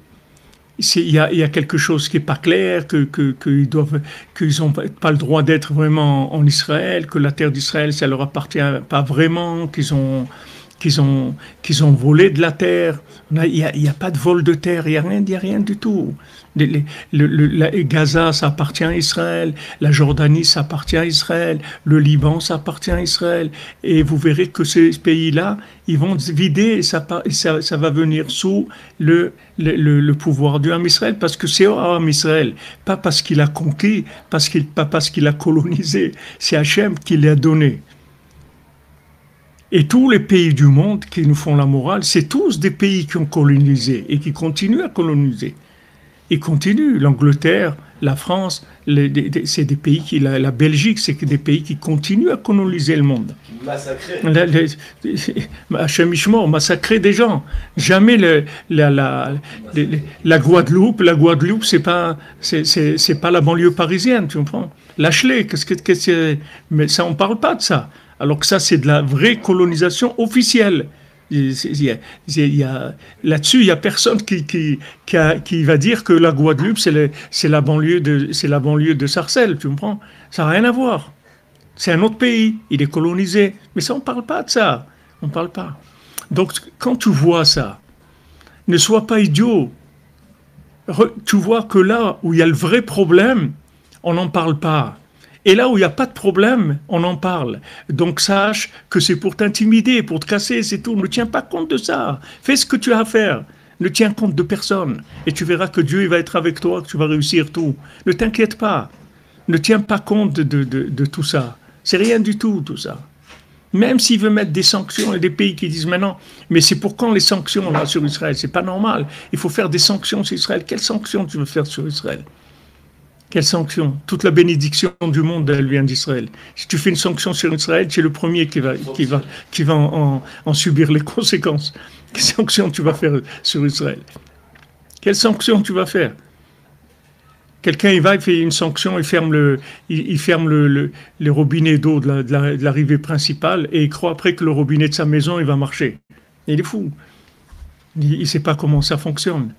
il y a quelque chose qui n'est pas clair, qu'ils n'ont pas le droit d'être vraiment en Israël, que la terre d'Israël, ça ne leur appartient pas vraiment, qu'ils ont volé de la terre. Il n'y a pas de vol de terre, il n'y a rien du tout. Gaza, ça appartient à Israël, la Jordanie, ça appartient à Israël, le Liban, ça appartient à Israël. Et vous verrez que ces pays-là, ils vont se vider et ça va venir sous le pouvoir du Ham Israël, parce que c'est Ham Israël, pas parce qu'il a conquis, pas parce qu'il a colonisé, c'est Hachem qui l'a donné. Et tous les pays du monde qui nous font la morale, c'est tous des pays qui ont colonisé et qui continuent à coloniser. Ils continuent. L'Angleterre, la France, c'est des pays la Belgique, c'est des pays qui continuent à coloniser le monde. Massacrer. Hachem Ishmor, massacrer des gens. Jamais la Guadeloupe. La Guadeloupe, c'est pas la banlieue parisienne, tu comprends? Lâche-les. Mais ça, on parle pas de ça. Alors que ça, c'est de la vraie colonisation officielle. Là-dessus, il n'y a personne qui va dire que la Guadeloupe, c'est la banlieue de Sarcelles, tu comprends? Ça n'a rien à voir. C'est un autre pays, il est colonisé. Mais ça, on ne parle pas de ça. On ne parle pas. Donc, quand tu vois ça, ne sois pas idiot. Tu vois que là où il y a le vrai problème, on n'en parle pas. Et là où il n'y a pas de problème, on en parle. Donc sache que c'est pour t'intimider, pour te casser, c'est tout. Ne tiens pas compte de ça. Fais ce que tu as à faire. Ne tiens compte de personne. Et tu verras que Dieu il va être avec toi, que tu vas réussir tout. Ne t'inquiète pas. Ne tiens pas compte de tout ça. C'est rien du tout, tout ça. Même s'il veut mettre des sanctions, il y a des pays qui disent maintenant, mais c'est pour quand les sanctions là sur Israël? C'est pas normal. Il faut faire des sanctions sur Israël. Quelles sanctions tu veux faire sur Israël? Quelles sanctions? Toute la bénédiction du monde, elle vient d'Israël. Si tu fais une sanction sur Israël, tu es le premier qui va en subir les conséquences. Quelles sanctions tu vas faire sur Israël? Quelles sanctions tu vas faire? Quelqu'un, il fait une sanction, il ferme les robinets d'eau de l'arrivée principale et il croit après que le robinet de sa maison, il va marcher. Il est fou. Il ne sait pas comment ça fonctionne.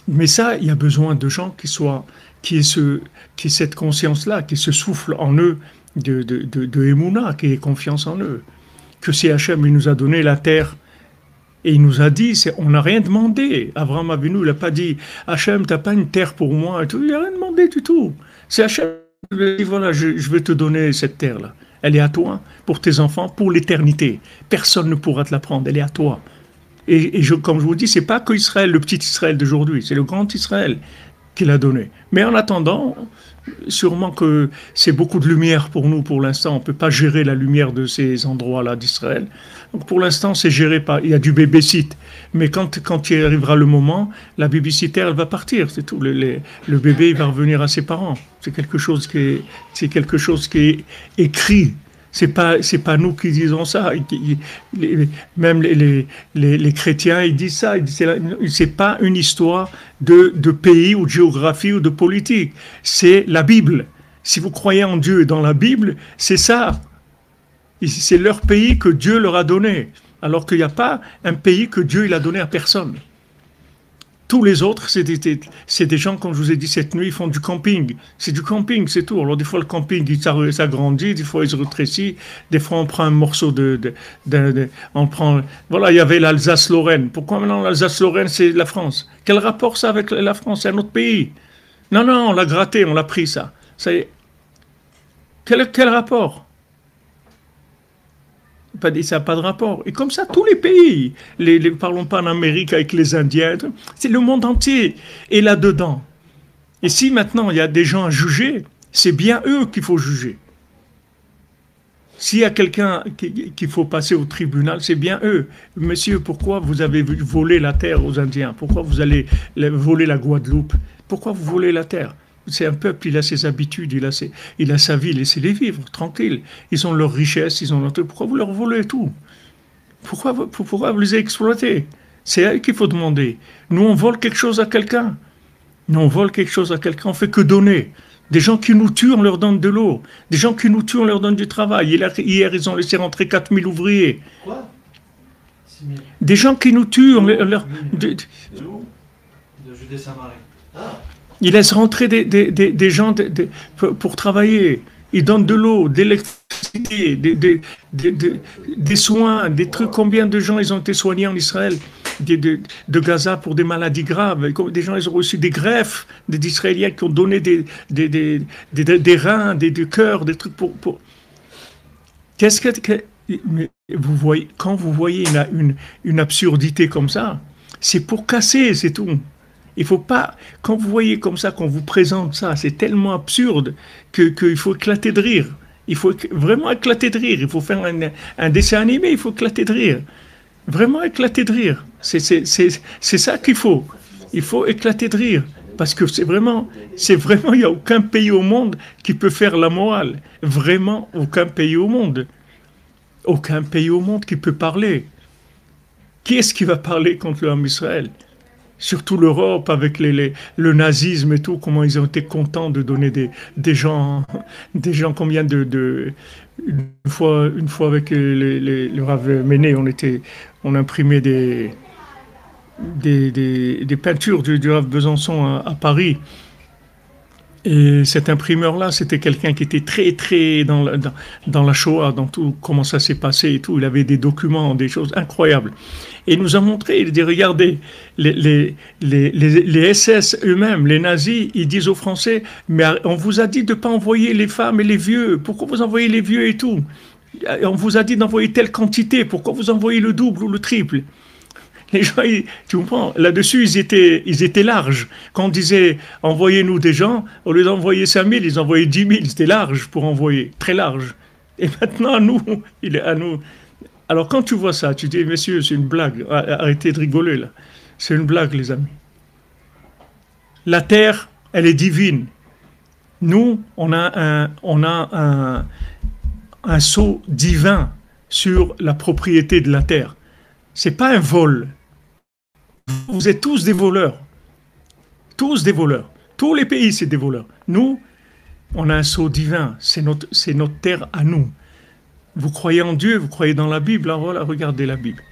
Mais ça, il y a besoin de gens qui aient cette conscience-là, qui se souffle en eux de Emouna, qui aient confiance en eux. Que si Hachem, il nous a donné la terre, et il nous a dit, on n'a rien demandé. Abraham Avinu, il n'a pas dit, Hachem, tu n'as pas une terre pour moi. Et tout. Il n'a rien demandé du tout. C'est Hachem qui lui a dit, voilà, je vais te donner cette terre-là. Elle est à toi, pour tes enfants, pour l'éternité. Personne ne pourra te la prendre, elle est à toi. Comme je vous dis, ce n'est pas que Israël, le petit Israël d'aujourd'hui, c'est le grand Israël qui l'a donné. Mais en attendant, sûrement que c'est beaucoup de lumière pour nous pour l'instant. On ne peut pas gérer la lumière de ces endroits-là d'Israël. Donc pour l'instant, c'est géré par... Il y a du babysit. Mais quand il arrivera le moment, la babysitter, elle va partir. C'est tout. Le bébé, il va revenir à ses parents. C'est quelque chose qui est écrit. C'est pas nous qui disons ça. Même les chrétiens, ils disent ça. C'est pas une histoire de pays ou de géographie ou de politique. C'est la Bible. Si vous croyez en Dieu et dans la Bible, c'est ça. C'est leur pays que Dieu leur a donné. Alors qu'il n'y a pas un pays que Dieu il a donné à personne. Tous les autres, c'est des gens, comme je vous ai dit cette nuit, ils font du camping. C'est du camping, c'est tout. Alors des fois, le camping, il s'agrandit, des fois, il se rétrécit, des fois, on prend un morceau on prend... Voilà, il y avait l'Alsace-Lorraine. Pourquoi maintenant l'Alsace-Lorraine, c'est la France? Quel rapport ça avec la France? C'est un autre pays. Non, on l'a gratté, on l'a pris, ça. Ça y est. Quel rapport? Ça n'a pas de rapport. Et comme ça, tous les pays, parlons pas en Amérique avec les Indiens, c'est le monde entier est là-dedans. Et si maintenant il y a des gens à juger, c'est bien eux qu'il faut juger. S'il y a quelqu'un qu'il faut passer au tribunal, c'est bien eux. Monsieur, pourquoi vous avez volé la terre aux Indiens? Pourquoi vous allez voler la Guadeloupe? Pourquoi vous volez la terre? C'est un peuple, il a ses habitudes, il a sa vie, laissez-les vivre, tranquille. Ils ont leur richesse, ils ont leur truc. Pourquoi vous leur volez tout? Pourquoi vous les exploitez? C'est à eux qu'il faut demander. Nous, on vole quelque chose à quelqu'un. On ne fait que donner. Des gens qui nous tuent, on leur donne de l'eau. Des gens qui nous tuent, on leur donne du travail. Hier, ils ont laissé rentrer 4000 ouvriers. Quoi? Des gens qui nous tuent, on leur... De Judée-Samarie. Ah. Ils laissent rentrer des gens pour travailler. Ils donnent de l'eau, de l'électricité, des soins, des trucs. Combien de gens ils ont été soignés en Israël de Gaza pour des maladies graves? Des gens ils ont reçu des greffes, des Israéliens qui ont donné des reins, des cœurs, des trucs pour... Qu'est-ce que... Mais quand vous voyez une absurdité comme ça, c'est pour casser, c'est tout. Il faut pas, quand vous voyez comme ça, qu'on vous présente ça, c'est tellement absurde qu'il faut éclater de rire. Il faut vraiment éclater de rire. Il faut faire un dessin animé, il faut éclater de rire. Vraiment éclater de rire. C'est ça qu'il faut. Il faut éclater de rire. Parce que c'est vraiment, il n'y a aucun pays au monde qui peut faire la morale. Vraiment, aucun pays au monde. Aucun pays au monde qui peut parler. Qui est-ce qui va parler contre l'homme Israël? Surtout l'Europe avec le nazisme et tout, comment ils ont été contents de donner des gens combien une fois avec le Rav Méné, on imprimait des peintures du Rav Besançon à Paris. Et cet imprimeur-là, c'était quelqu'un qui était très, très dans la Shoah, dans tout, comment ça s'est passé et tout. Il avait des documents, des choses incroyables. Et il nous a montré, il dit, regardez, les SS eux-mêmes, les nazis, ils disent aux Français, mais on vous a dit de ne pas envoyer les femmes et les vieux. Pourquoi vous envoyez les vieux et tout? On vous a dit d'envoyer telle quantité. Pourquoi vous envoyez le double ou le triple? Les gens, tu comprends, là-dessus, ils étaient larges. Quand on disait, envoyez-nous des gens, au lieu d'envoyer 5000, ils envoyaient 10 000. C'était large pour envoyer, très large. Et maintenant, nous, il est à nous. Alors quand tu vois ça, tu dis, messieurs, c'est une blague. Arrêtez de rigoler là. C'est une blague, les amis. La terre, elle est divine. Nous, on a un sceau divin sur la propriété de la terre. C'est pas un vol. Vous êtes tous des voleurs. Tous des voleurs. Tous les pays, c'est des voleurs. Nous, on a un sceau divin. C'est notre terre à nous. Vous croyez en Dieu, vous croyez dans la Bible. Alors voilà, regardez la Bible.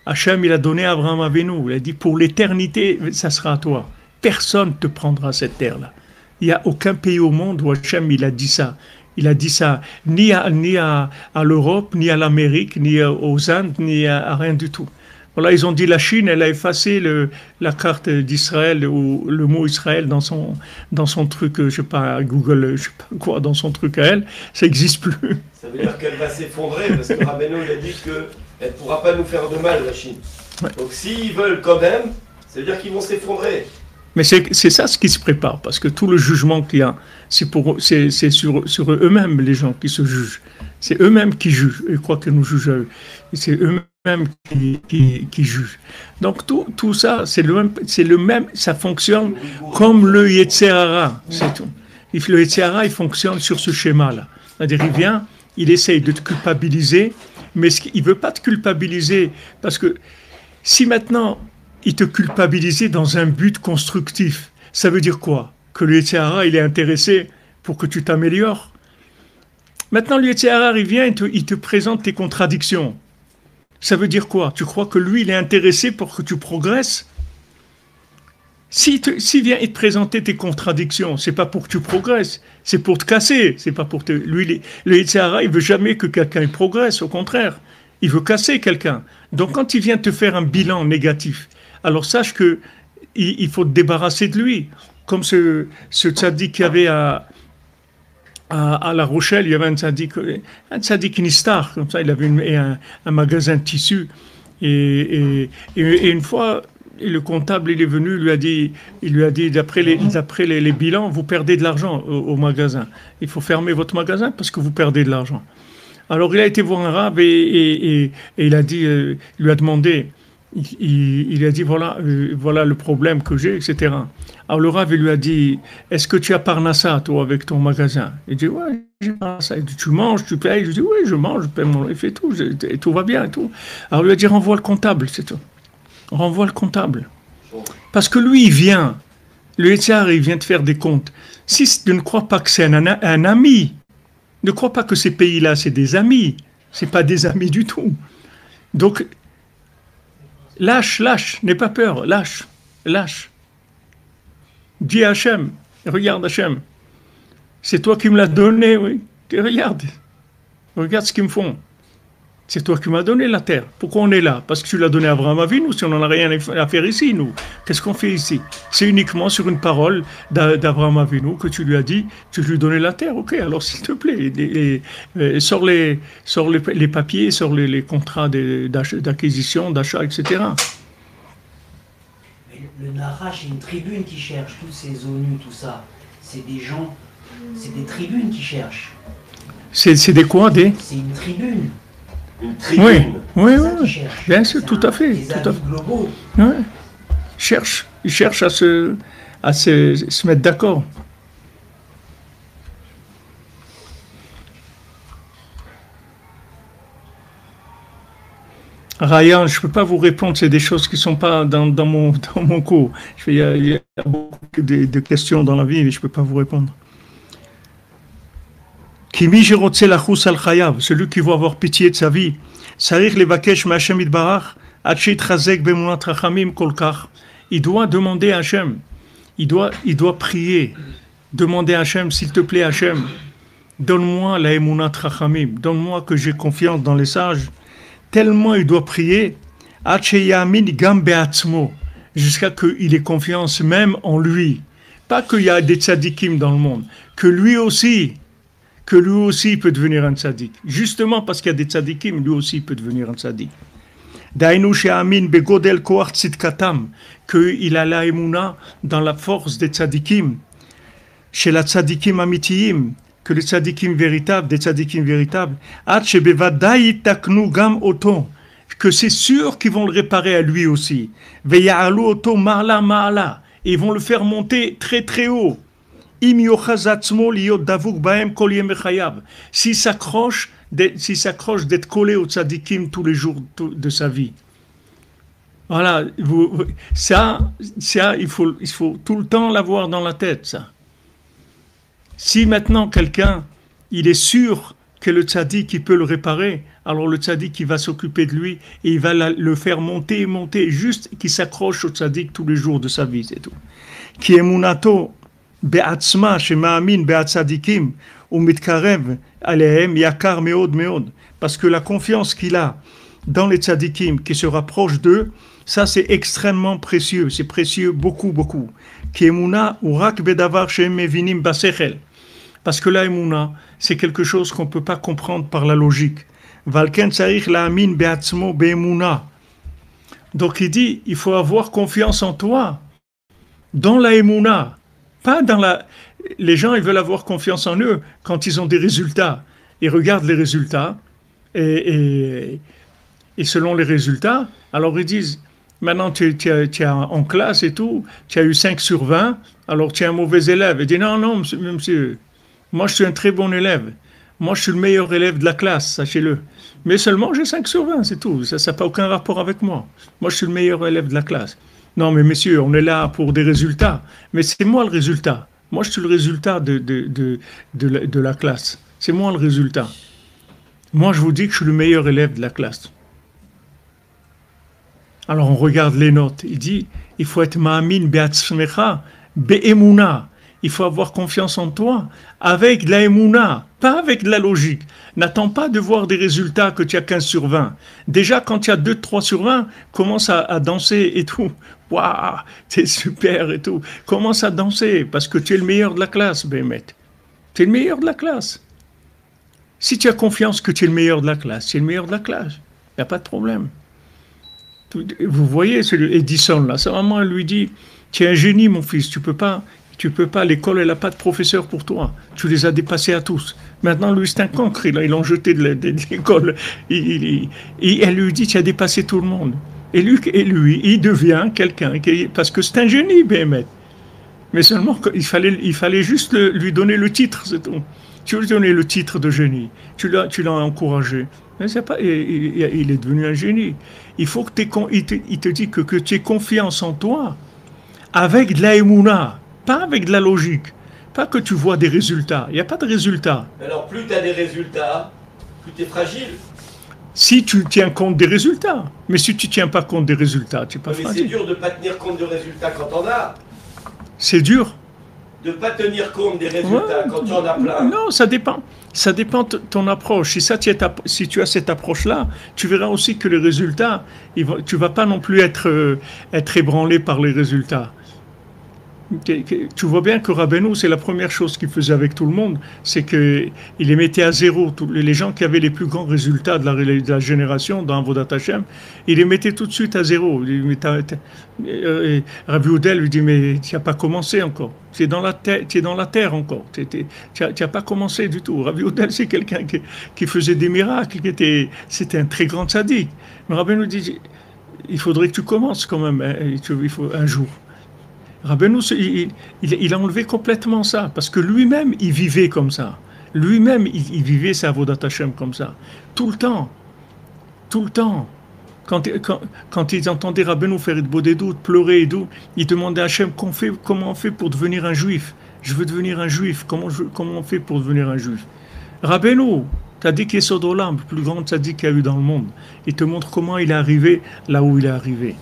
Hachem, il a donné à Abraham Avinu. Il a dit, pour l'éternité, ça sera à toi. Personne ne te prendra cette terre-là. Il n'y a aucun pays au monde où Hachem, il a dit ça. Il a dit ça ni à l'Europe, ni à l'Amérique, ni aux Indes, ni à rien du tout. Voilà, ils ont dit la Chine, elle a effacé la carte d'Israël ou le mot Israël dans son truc, je sais pas, Google, je sais pas quoi, dans son truc à elle, ça n'existe plus. Ça veut dire qu'elle va s'effondrer parce que Rabbeinu il a dit qu'elle ne pourra pas nous faire de mal, la Chine. Ouais. Donc s'ils veulent quand même, ça veut dire qu'ils vont s'effondrer. Mais c'est ça ce qui se prépare, parce que tout le jugement qu'il y a, c'est sur eux-mêmes les gens qui se jugent. C'est eux-mêmes qui jugent. Ils croient que nous jugeons eux. Et c'est eux-mêmes qui jugent. Donc tout ça, c'est le même, ça fonctionne comme le Yetzer Hara, c'est tout. Le Yetzer Hara, il fonctionne sur ce schéma-là. C'est-à-dire, il vient, il essaye de te culpabiliser, mais il ne veut pas te culpabiliser, parce que si maintenant il te culpabilisait dans un but constructif, ça veut dire quoi? Que le Yetzer Hara, il est intéressé pour que tu t'améliores. Maintenant, le Yetzer Hara, il vient, il te présente tes contradictions. Ça veut dire quoi? Tu crois que lui, il est intéressé pour que tu progresses? S'il vient et te présenter tes contradictions, c'est pas pour que tu progresses, c'est pour te casser. C'est pas pour te. Lui, le Yetzer Hara, il veut jamais que quelqu'un progresse. Au contraire, il veut casser quelqu'un. Donc, quand il vient te faire un bilan négatif, alors sache que il faut te débarrasser de lui. Comme ce tzaddik qu'il y avait à La Rochelle, il y avait un tzaddik Nistar, comme ça, il avait un magasin de tissus. Et une fois, le comptable, il est venu, il lui a dit d'après les bilans, vous perdez de l'argent au magasin. Il faut fermer votre magasin parce que vous perdez de l'argent. Alors il a été voir un rab et il a dit, il lui a demandé, il a dit voilà le problème que j'ai, etc. Alors le Rav lui a dit, est-ce que tu as Parnassa toi avec ton magasin? Il dit ouais, j'ai Parnassa. Il dit tu manges, tu payes? Je dis oui, je mange, je paye mon effet, tout, et tout va bien et tout. Alors il lui a dit renvoie le comptable, c'est tout. Renvoie le comptable. Parce que lui il vient, le Yetzer Hara, il vient te faire des comptes. Si tu ne crois pas que c'est un ami, ne crois pas que ces pays-là c'est des amis, c'est pas des amis du tout. Donc lâche, n'aie pas peur, lâche. Dis à Hachem, regarde Hachem, c'est toi qui me l'as donné, oui. Regarde ce qu'ils me font. C'est toi qui m'as donné la terre. Pourquoi on est là? Parce que tu l'as donné à Abraham Avinu, si on n'en a rien à faire ici, nous. Qu'est-ce qu'on fait ici? C'est uniquement sur une parole d'Abraham Avinu que tu lui as dit, tu lui donnais la terre. Ok, alors s'il te plaît, sors les papiers, sors les contrats d'acquisition, d'achat, etc. Le Nahash, c'est une tribune qui cherche, tous ces ONU, tout ça. C'est des gens, c'est des tribunes qui cherchent. C'est des quoi, des? C'est une tribune. Une tribune. Oui, bien sûr, tout à fait. Des amis globaux. Ouais. Ils cherchent à se mettre d'accord. Ryan, je ne peux pas vous répondre, c'est des choses qui ne sont pas dans mon cours. Il y a beaucoup de questions dans la vie, mais je ne peux pas vous répondre. Kimi jirotse lachus al chayav, celui qui veut avoir pitié de sa vie. Sarich levakesh me'Hashem itbarach, ad sheitchazek be'emunat rachamim kol kach. Il doit demander à Hachem, il doit prier, demander à Hachem, s'il te plaît Hachem, donne-moi la emunat rachamim, donne-moi que j'ai confiance dans les sages. Tellement il doit prier, jusqu'à qu'il ait confiance même en lui. Pas qu'il y a des tzadikim dans le monde, que lui aussi peut devenir un tzadik. Justement parce qu'il y a des tzadikim, lui aussi peut devenir un tzadik. Qu'il a la emuna dans la force des tzadikim, chez la tzadikim amitiyim, que les tzadikim véritables, des tzadikim véritables, que c'est sûr qu'ils vont le réparer à lui aussi. Et ils vont le faire monter très très haut. S'il s'accroche d'être collé au tzadikim tous les jours de sa vie. Voilà, ça il faut tout le temps l'avoir dans la tête, ça. Si maintenant quelqu'un, il est sûr que le tzaddik il peut le réparer, alors le tzaddik il va s'occuper de lui et il va le faire monter, juste qu'il s'accroche au tzaddik tous les jours de sa vie, c'est tout. Ki emunato be'atzma shema'amin be'atzadikim umitkarev alehem yakar meod meod. Parce que la confiance qu'il a dans les tzadikim qui se rapprochent d'eux, ça c'est extrêmement précieux, c'est précieux beaucoup, beaucoup. Ki emuna urak bedavar shehem mevinim basechel. Parce que la emuna, c'est quelque chose qu'on ne peut pas comprendre par la logique. Valken tzarich la'amin be'atzmo be'emuna. Donc il dit, il faut avoir confiance en toi, dans la emuna, pas dans la... Les gens, ils veulent avoir confiance en eux quand ils ont des résultats. Ils regardent les résultats et selon les résultats, alors ils disent, maintenant tu es en classe et tout, tu as eu 5 sur 20, alors tu es un mauvais élève. Il dit, non, monsieur, moi je suis un très bon élève. Moi je suis le meilleur élève de la classe, sachez-le. Mais seulement j'ai 5 sur 20, c'est tout. Ça n'a pas aucun rapport avec moi. Moi je suis le meilleur élève de la classe. Non mais messieurs, on est là pour des résultats. Mais c'est moi le résultat. Moi je suis le résultat de la classe. C'est moi le résultat. Moi je vous dis que je suis le meilleur élève de la classe. Alors on regarde les notes. Il dit, il faut être ma'amin be'atzmecha be'emuna. Il faut avoir confiance en toi avec de la emuna, pas avec de la logique. N'attends pas de voir des résultats que tu as 15 sur 20. Déjà, quand tu as 2-3 sur 20, commence à danser et tout. Waouh, c'est super et tout. Commence à danser parce que tu es le meilleur de la classe, Bémet. Tu es le meilleur de la classe. Si tu as confiance que tu es le meilleur de la classe, tu es le meilleur de la classe. Il n'y a pas de problème. Vous voyez, c'est Edison là. Sa maman elle lui dit, tu es un génie, mon fils, tu peux pas, l'école, elle n'a pas de professeur pour toi. Tu les as dépassés à tous. Maintenant, lui, c'est un cancre. Ils l'ont jeté de l'école. Elle lui dit, tu as dépassé tout le monde. Et lui, il devient quelqu'un, parce que c'est un génie, Béhémet. Mais seulement, il fallait juste lui donner le titre, c'est tout. Tu lui donner le titre de génie. Tu l'as encouragé. Mais c'est pas, il est devenu un génie. Il faut que il te dit que tu aies confiance en toi, avec de la émouna. Pas avec de la logique, pas que tu vois des résultats. Il n'y a pas de résultats. Alors plus tu as des résultats, plus tu es fragile. Si tu tiens compte des résultats. Mais si tu ne tiens pas compte des résultats, tu n'es pas fragile. Mais c'est dur de ne pas tenir compte des résultats quand on a. C'est dur. De ne pas tenir compte des résultats quand tu en as plein. Non, ça dépend. Ça dépend de ton approche. Si tu as cette approche-là, tu verras aussi que les résultats, tu ne vas pas non plus être ébranlé par les résultats. Tu vois bien que Rabbeinu, c'est la première chose qu'il faisait avec tout le monde, c'est qu'il les mettait à zéro. Les gens qui avaient les plus grands résultats de la génération dans Avodat Hashem, il les mettait tout de suite à zéro. Rabbi Oudel lui dit, mais tu n'as pas commencé encore. Tu es dans la terre encore. Tu n'as pas commencé du tout. Rabbi Oudel, c'est quelqu'un qui faisait des miracles, c'était un très grand tzaddik. Mais Rabbeinu dit, il faudrait que tu commences quand même, il faut un jour. Rabbeinu, il a enlevé complètement ça, parce que lui-même, il vivait comme ça. Lui-même, il vivait sa Avodat Hashem comme ça. Tout le temps. Tout le temps. Quand ils entendaient Rabbeinu faire de beaux doutes, pleurer et tout, ils demandaient à Hashem, comment on fait pour devenir un juif? Je veux devenir un juif. Comment on fait pour devenir un juif? Rabbeinu, Tzaddik Yesod Olam, le plus grand tzaddik qu'il y a eu dans le monde, il te montre comment il est arrivé là où il est arrivé.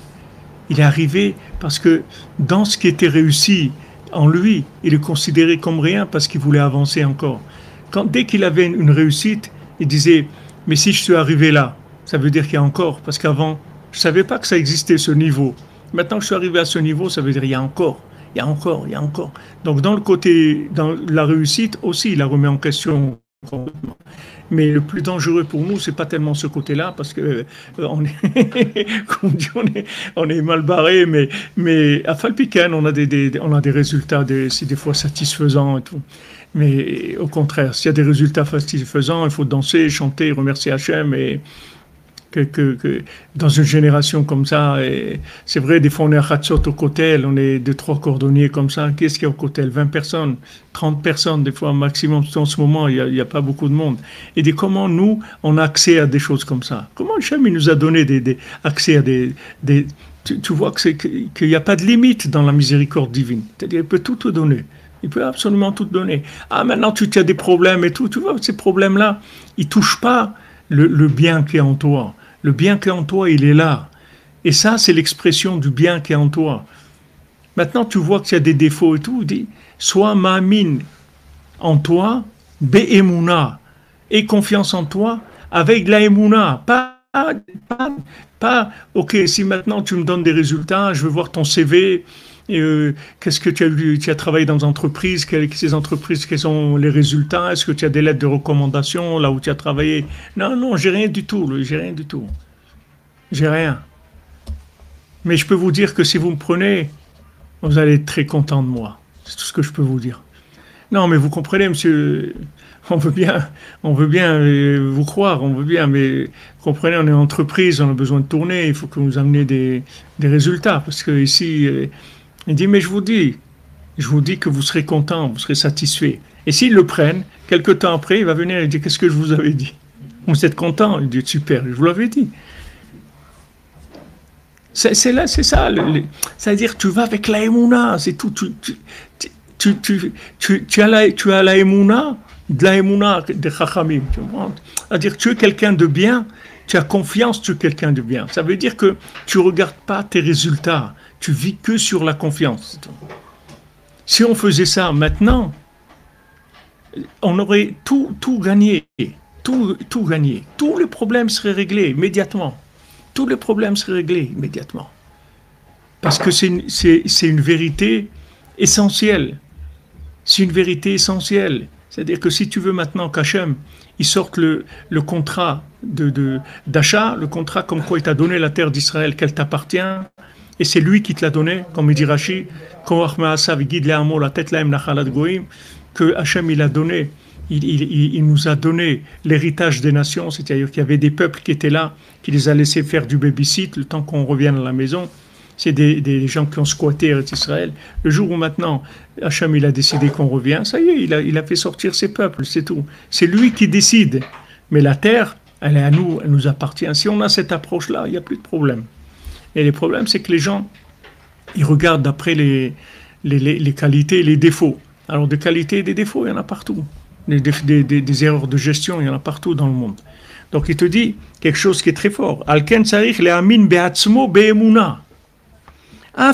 Il est arrivé parce que dans ce qui était réussi en lui, il est considéré comme rien parce qu'il voulait avancer encore. Dès qu'il avait une réussite, il disait, mais si je suis arrivé là, ça veut dire qu'il y a encore. Parce qu'avant, je ne savais pas que ça existait ce niveau. Maintenant que je suis arrivé à ce niveau, ça veut dire qu'il y a encore, il y a encore, il y a encore. Donc dans la réussite aussi, il la remet en question complètement. Mais le plus dangereux pour nous, c'est pas tellement ce côté-là, parce que on est, comme on dit, on est mal barré, mais à Falpiken, on a on a des résultats, c'est des fois satisfaisants et tout. Mais au contraire, s'il y a des résultats satisfaisants, il faut danser, chanter, remercier Hachem et que dans une génération comme ça, et c'est vrai, des fois on est à Hatzot au Kotel, on est 2-3 cordonniers comme ça, qu'est-ce qu'il y a au Kotel? 20 personnes, 30 personnes, des fois maximum, en ce moment, il n'y a pas beaucoup de monde. Et comment nous, on a accès à des choses comme ça? Comment Hachem, il nous a donné accès à tu vois qu'il n'y a pas de limite dans la miséricorde divine. C'est-à-dire, il peut tout te donner. Il peut absolument tout te donner. Ah, maintenant, tu as des problèmes et tout. Tu vois, ces problèmes-là, ils ne touchent pas le bien qui est en toi. Le bien qui est en toi, il est là. Et ça, c'est l'expression du bien qui est en toi. Maintenant, tu vois qu'il y a des défauts et tout. Dis, sois ma'amin en toi, be'emuna, et confiance en toi, avec la emuna. Pas, ok, si maintenant tu me donnes des résultats, je veux voir ton CV, qu'est-ce que tu as travaillé dans des entreprises, ces entreprises, quels sont les résultats, est-ce que tu as des lettres de recommandation là où tu as travaillé? Non, j'ai rien du tout, j'ai rien. Mais je peux vous dire que si vous me prenez, vous allez être très content de moi. C'est tout ce que je peux vous dire. Non, mais vous comprenez, monsieur, on veut bien vous croire, on veut bien, mais vous comprenez, on est en entreprise, on a besoin de tourner, il faut que vous ameniez des résultats, parce que ici, il dit, mais je vous dis que vous serez content, vous serez satisfait. Et s'ils le prennent, quelques temps après, il va venir et dire, qu'est-ce que je vous avais dit? Vous êtes content? Il dit, super, je vous l'avais dit. C'est ça. C'est-à-dire, tu vas avec la émouna, c'est tout. Tu as la émouna, de la émouna de Chachamim. C'est-à-dire, tu es quelqu'un de bien, tu as confiance, tu es quelqu'un de bien. Ça veut dire que tu ne regardes pas tes résultats, tu vis que sur la confiance. Si on faisait ça maintenant, on aurait tout gagné. Tout gagné. Tous les problèmes seraient réglés immédiatement. Tous les problèmes seraient réglés immédiatement. Parce que c'est une vérité essentielle. C'est une vérité essentielle. C'est-à-dire que si tu veux maintenant qu'Hachem, il sorte le contrat d'achat, le contrat comme quoi il t'a donné la terre d'Israël, qu'elle t'appartient, et c'est lui qui te l'a donné, comme il dit Rashi, que Hachem il a donné, il nous a donné l'héritage des nations, c'est-à-dire qu'il y avait des peuples qui étaient là, qui les a laissés faire du babysit le temps qu'on revienne à la maison. C'est des gens qui ont squatté Israël. Le jour où maintenant Hachem il a décidé qu'on revient, ça y est, il a fait sortir ses peuples, c'est tout. C'est lui qui décide. Mais la terre, elle est à nous, elle nous appartient. Si on a cette approche-là, il n'y a plus de problème. Et le problème, c'est que les gens, ils regardent d'après les qualités et les défauts. Alors des qualités et des défauts, il y en a partout. Des erreurs de gestion, il y en a partout dans le monde. Donc il te dit quelque chose qui est très fort. Alken tzarich le'amin be'atzmo be'emuna. Il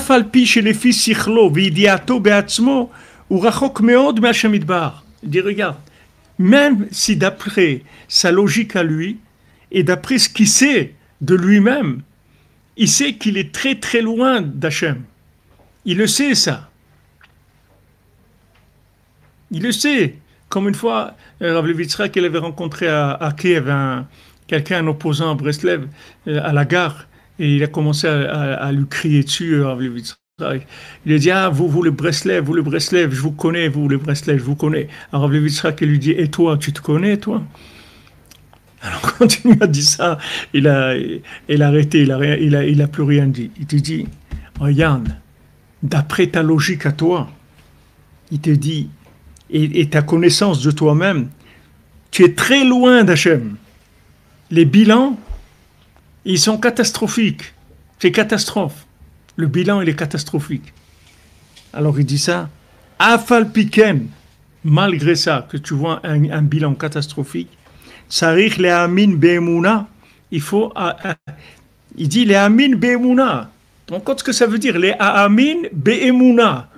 dit, regarde, même si d'après sa logique à lui, et d'après ce qu'il sait de lui-même, il sait qu'il est très très loin d'Hachem. Il le sait ça. Il le sait. Comme une fois, Rav Levi Yitzhak, il avait rencontré à Kiev un opposant à Breslev, à la gare, et il a commencé à lui crier dessus, Rav Levi Yitzhak. Il a dit, ah, vous le Breslev, je vous connais, vous le Breslev, je vous connais. Alors Rav Levi Yitzhak, il lui dit, et toi, tu te connais, toi? Alors quand il m'a dit ça, il a arrêté, il a plus rien dit. Il te dit, regarde, d'après ta logique à toi, il te dit, et ta connaissance de toi-même, tu es très loin d'Hachem. Les bilans, ils sont catastrophiques. C'est catastrophe. Le bilan, il est catastrophique. Alors il dit ça, Afal Piken, malgré ça, que tu vois un bilan catastrophique, Sarich le'amin be'emuna, il faut, il dit le'amin be'emuna. Tu compte ce que ça veut dire, le'amin be'emuna.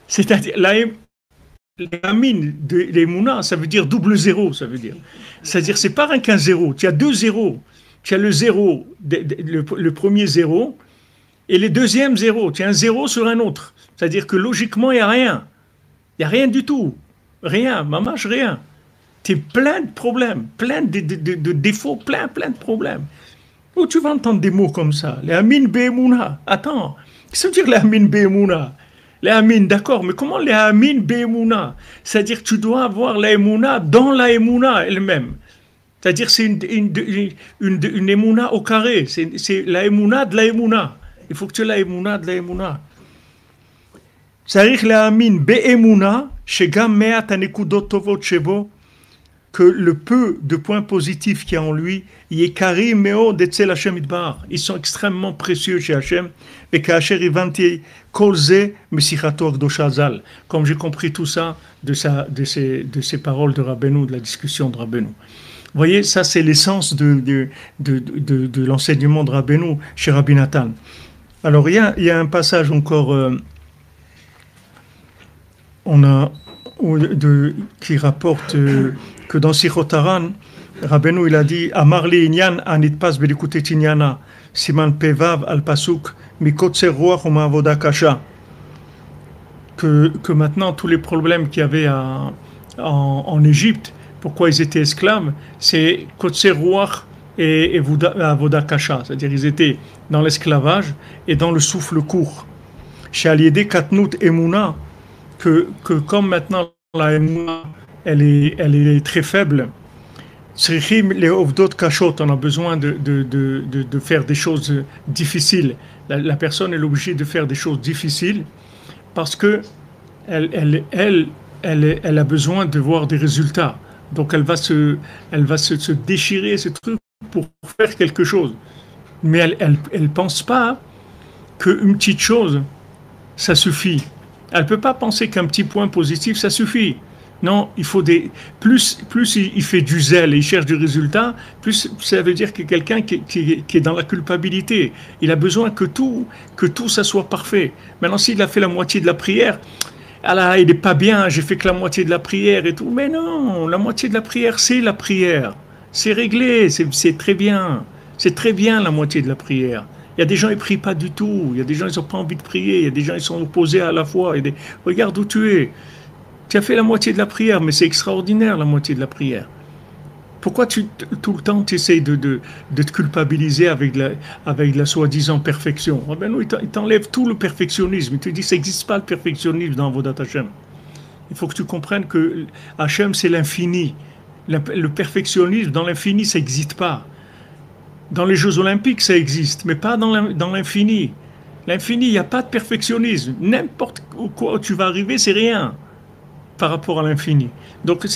C'est-à-dire, l'amin de l'emuna, ça veut dire double zéro, ça veut dire. C'est-à-dire, c'est pas rien qu'un zéro, tu as deux zéros. Tu as le zéro, le premier zéro, et le deuxième zéro. Tu as un zéro sur un autre. C'est-à-dire que logiquement, il n'y a rien. Il n'y a rien du tout. Rien, mamache, rien. Tu es plein de problèmes, plein de défauts, plein de problèmes. Où tu vas entendre des mots comme ça? Les Amin Be'emouna. Attends, qu'est-ce que ça veut dire les Amin Be'emouna? Les Amin, d'accord, mais comment les Amin Be'emouna? C'est-à-dire que tu dois avoir la Emouna dans la Emouna elle-même. C'est-à-dire c'est une Emouna au carré. C'est la Emouna de la Emouna. Il faut que tu aies la Emouna de la Emouna. C'est-à-dire la Amin Be'emouna, Shegam Me'at Anekudot Tovot Shebo, que le peu de points positifs qu'il y a en lui, Yekari Meo Detzel Hashem Idbar, ils sont extrêmement précieux chez Hashem, et qu'Hasher Ivanti Kolze Mesichato Akdosha Zal, comme j'ai compris tout ça de ces paroles de Rabbeinu, de la discussion de Rabbeinu. Vous voyez, ça c'est l'essence de l'enseignement de Rabbeinu chez Rabbi Nathan. Alors il y a un passage encore, qui rapporte que dans Sichot Haran, Rabbeinu il a dit Amarli Inyan Anitpas Belikutet Inyana Siman Pevav Al Pasuk Mikotser Ruach Umavoda Kasha, que maintenant tous les problèmes qu'il y avait en Égypte, pourquoi ils étaient esclaves, c'est Kotser Ruach et Avoda Kasha, c'est-à-dire ils étaient dans l'esclavage et dans le souffle court. Chez Aliédé Katnout Emouna, que comme maintenant la Emouna elle est très faible, on a besoin de faire des choses difficiles. La personne est obligée de faire des choses difficiles parce que elle a besoin de voir des résultats. Donc elle va se déchirer ce truc pour faire quelque chose. Mais elle pense pas qu'une petite chose, ça suffit. Elle peut pas penser qu'un petit point positif, ça suffit. Non, il faut plus il fait du zèle et il cherche du résultat, plus ça veut dire que quelqu'un qui est dans la culpabilité. Il a besoin que tout ça soit parfait. Maintenant, s'il a fait la moitié de la prière, ah là, il n'est pas bien, j'ai fait que la moitié de la prière et tout. Mais non, la moitié de la prière, c'est la prière. C'est réglé, c'est très bien. C'est très bien la moitié de la prière. Il y a des gens qui ne prient pas du tout. Il y a des gens qui n'ont pas envie de prier. Il y a des gens qui sont opposés à la foi. Regarde où tu es. Tu as fait la moitié de la prière, mais c'est extraordinaire la moitié de la prière. Pourquoi tout le temps tu essayes de te culpabiliser avec la soi-disant perfection? Oh ben non, il t'enlève tout le perfectionnisme. Il te dit ça n'existe pas le perfectionnisme dans Avodat Hashem. Il faut que tu comprennes que Hashem c'est l'infini. Le perfectionnisme dans l'infini ça n'existe pas. Dans les Jeux Olympiques ça existe, mais pas dans l'infini. L'infini, il n'y a pas de perfectionnisme. N'importe quoi où tu vas arriver, c'est rien par rapport à l'infini. Donc il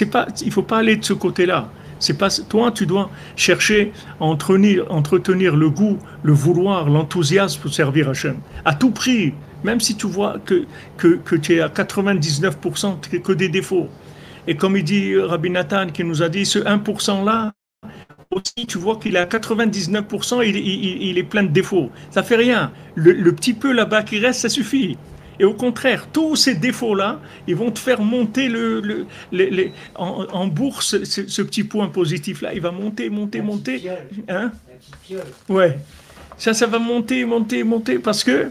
ne faut pas aller de ce côté-là. C'est pas, toi, tu dois chercher à entretenir le goût, le vouloir, l'enthousiasme pour servir Hachem. À tout prix, même si tu vois que tu es à 99% que des défauts. Et comme il dit Rabbi Nathan qui nous a dit, ce 1%-là, aussi tu vois qu'il est à 99%, il est plein de défauts. Ça fait rien. Le petit peu là-bas qui reste, ça suffit. Et au contraire, tous ces défauts-là, ils vont te faire monter en bourse ce petit point positif-là. Il va monter. Hein? Ouais. Ça va monter, parce que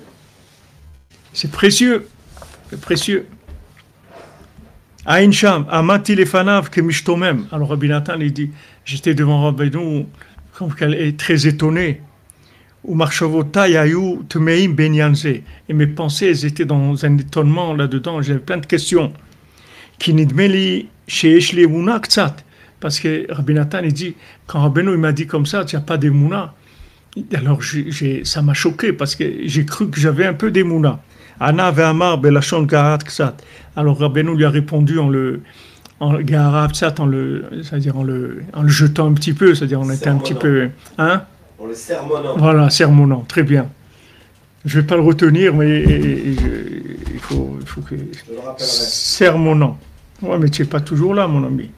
c'est précieux. C'est précieux. Aïn Sham, Amati Lefanav Kemishtomem. Alors Rabbi Nathan, il dit, j'étais devant Rabbeinu, comme qu'elle est très étonnée. Et mes pensées, elles étaient dans un étonnement là-dedans. J'avais plein de questions. Parce que Rabbi Nathan, il dit, quand Rabbeinu il m'a dit comme ça, tu n'as pas d'émouna. Alors ça m'a choqué parce que j'ai cru que j'avais un peu d'émouna. Alors Rabbeinu lui a répondu en le jetant un petit peu, c'est-à-dire on était un petit peu... Hein? En le sermonnant. Voilà, sermonnant, très bien. Je ne vais pas le retenir, mais il faut que... Je le rappellerai. Sermonnant. Ouais, mais tu n'es pas toujours là, mon ami.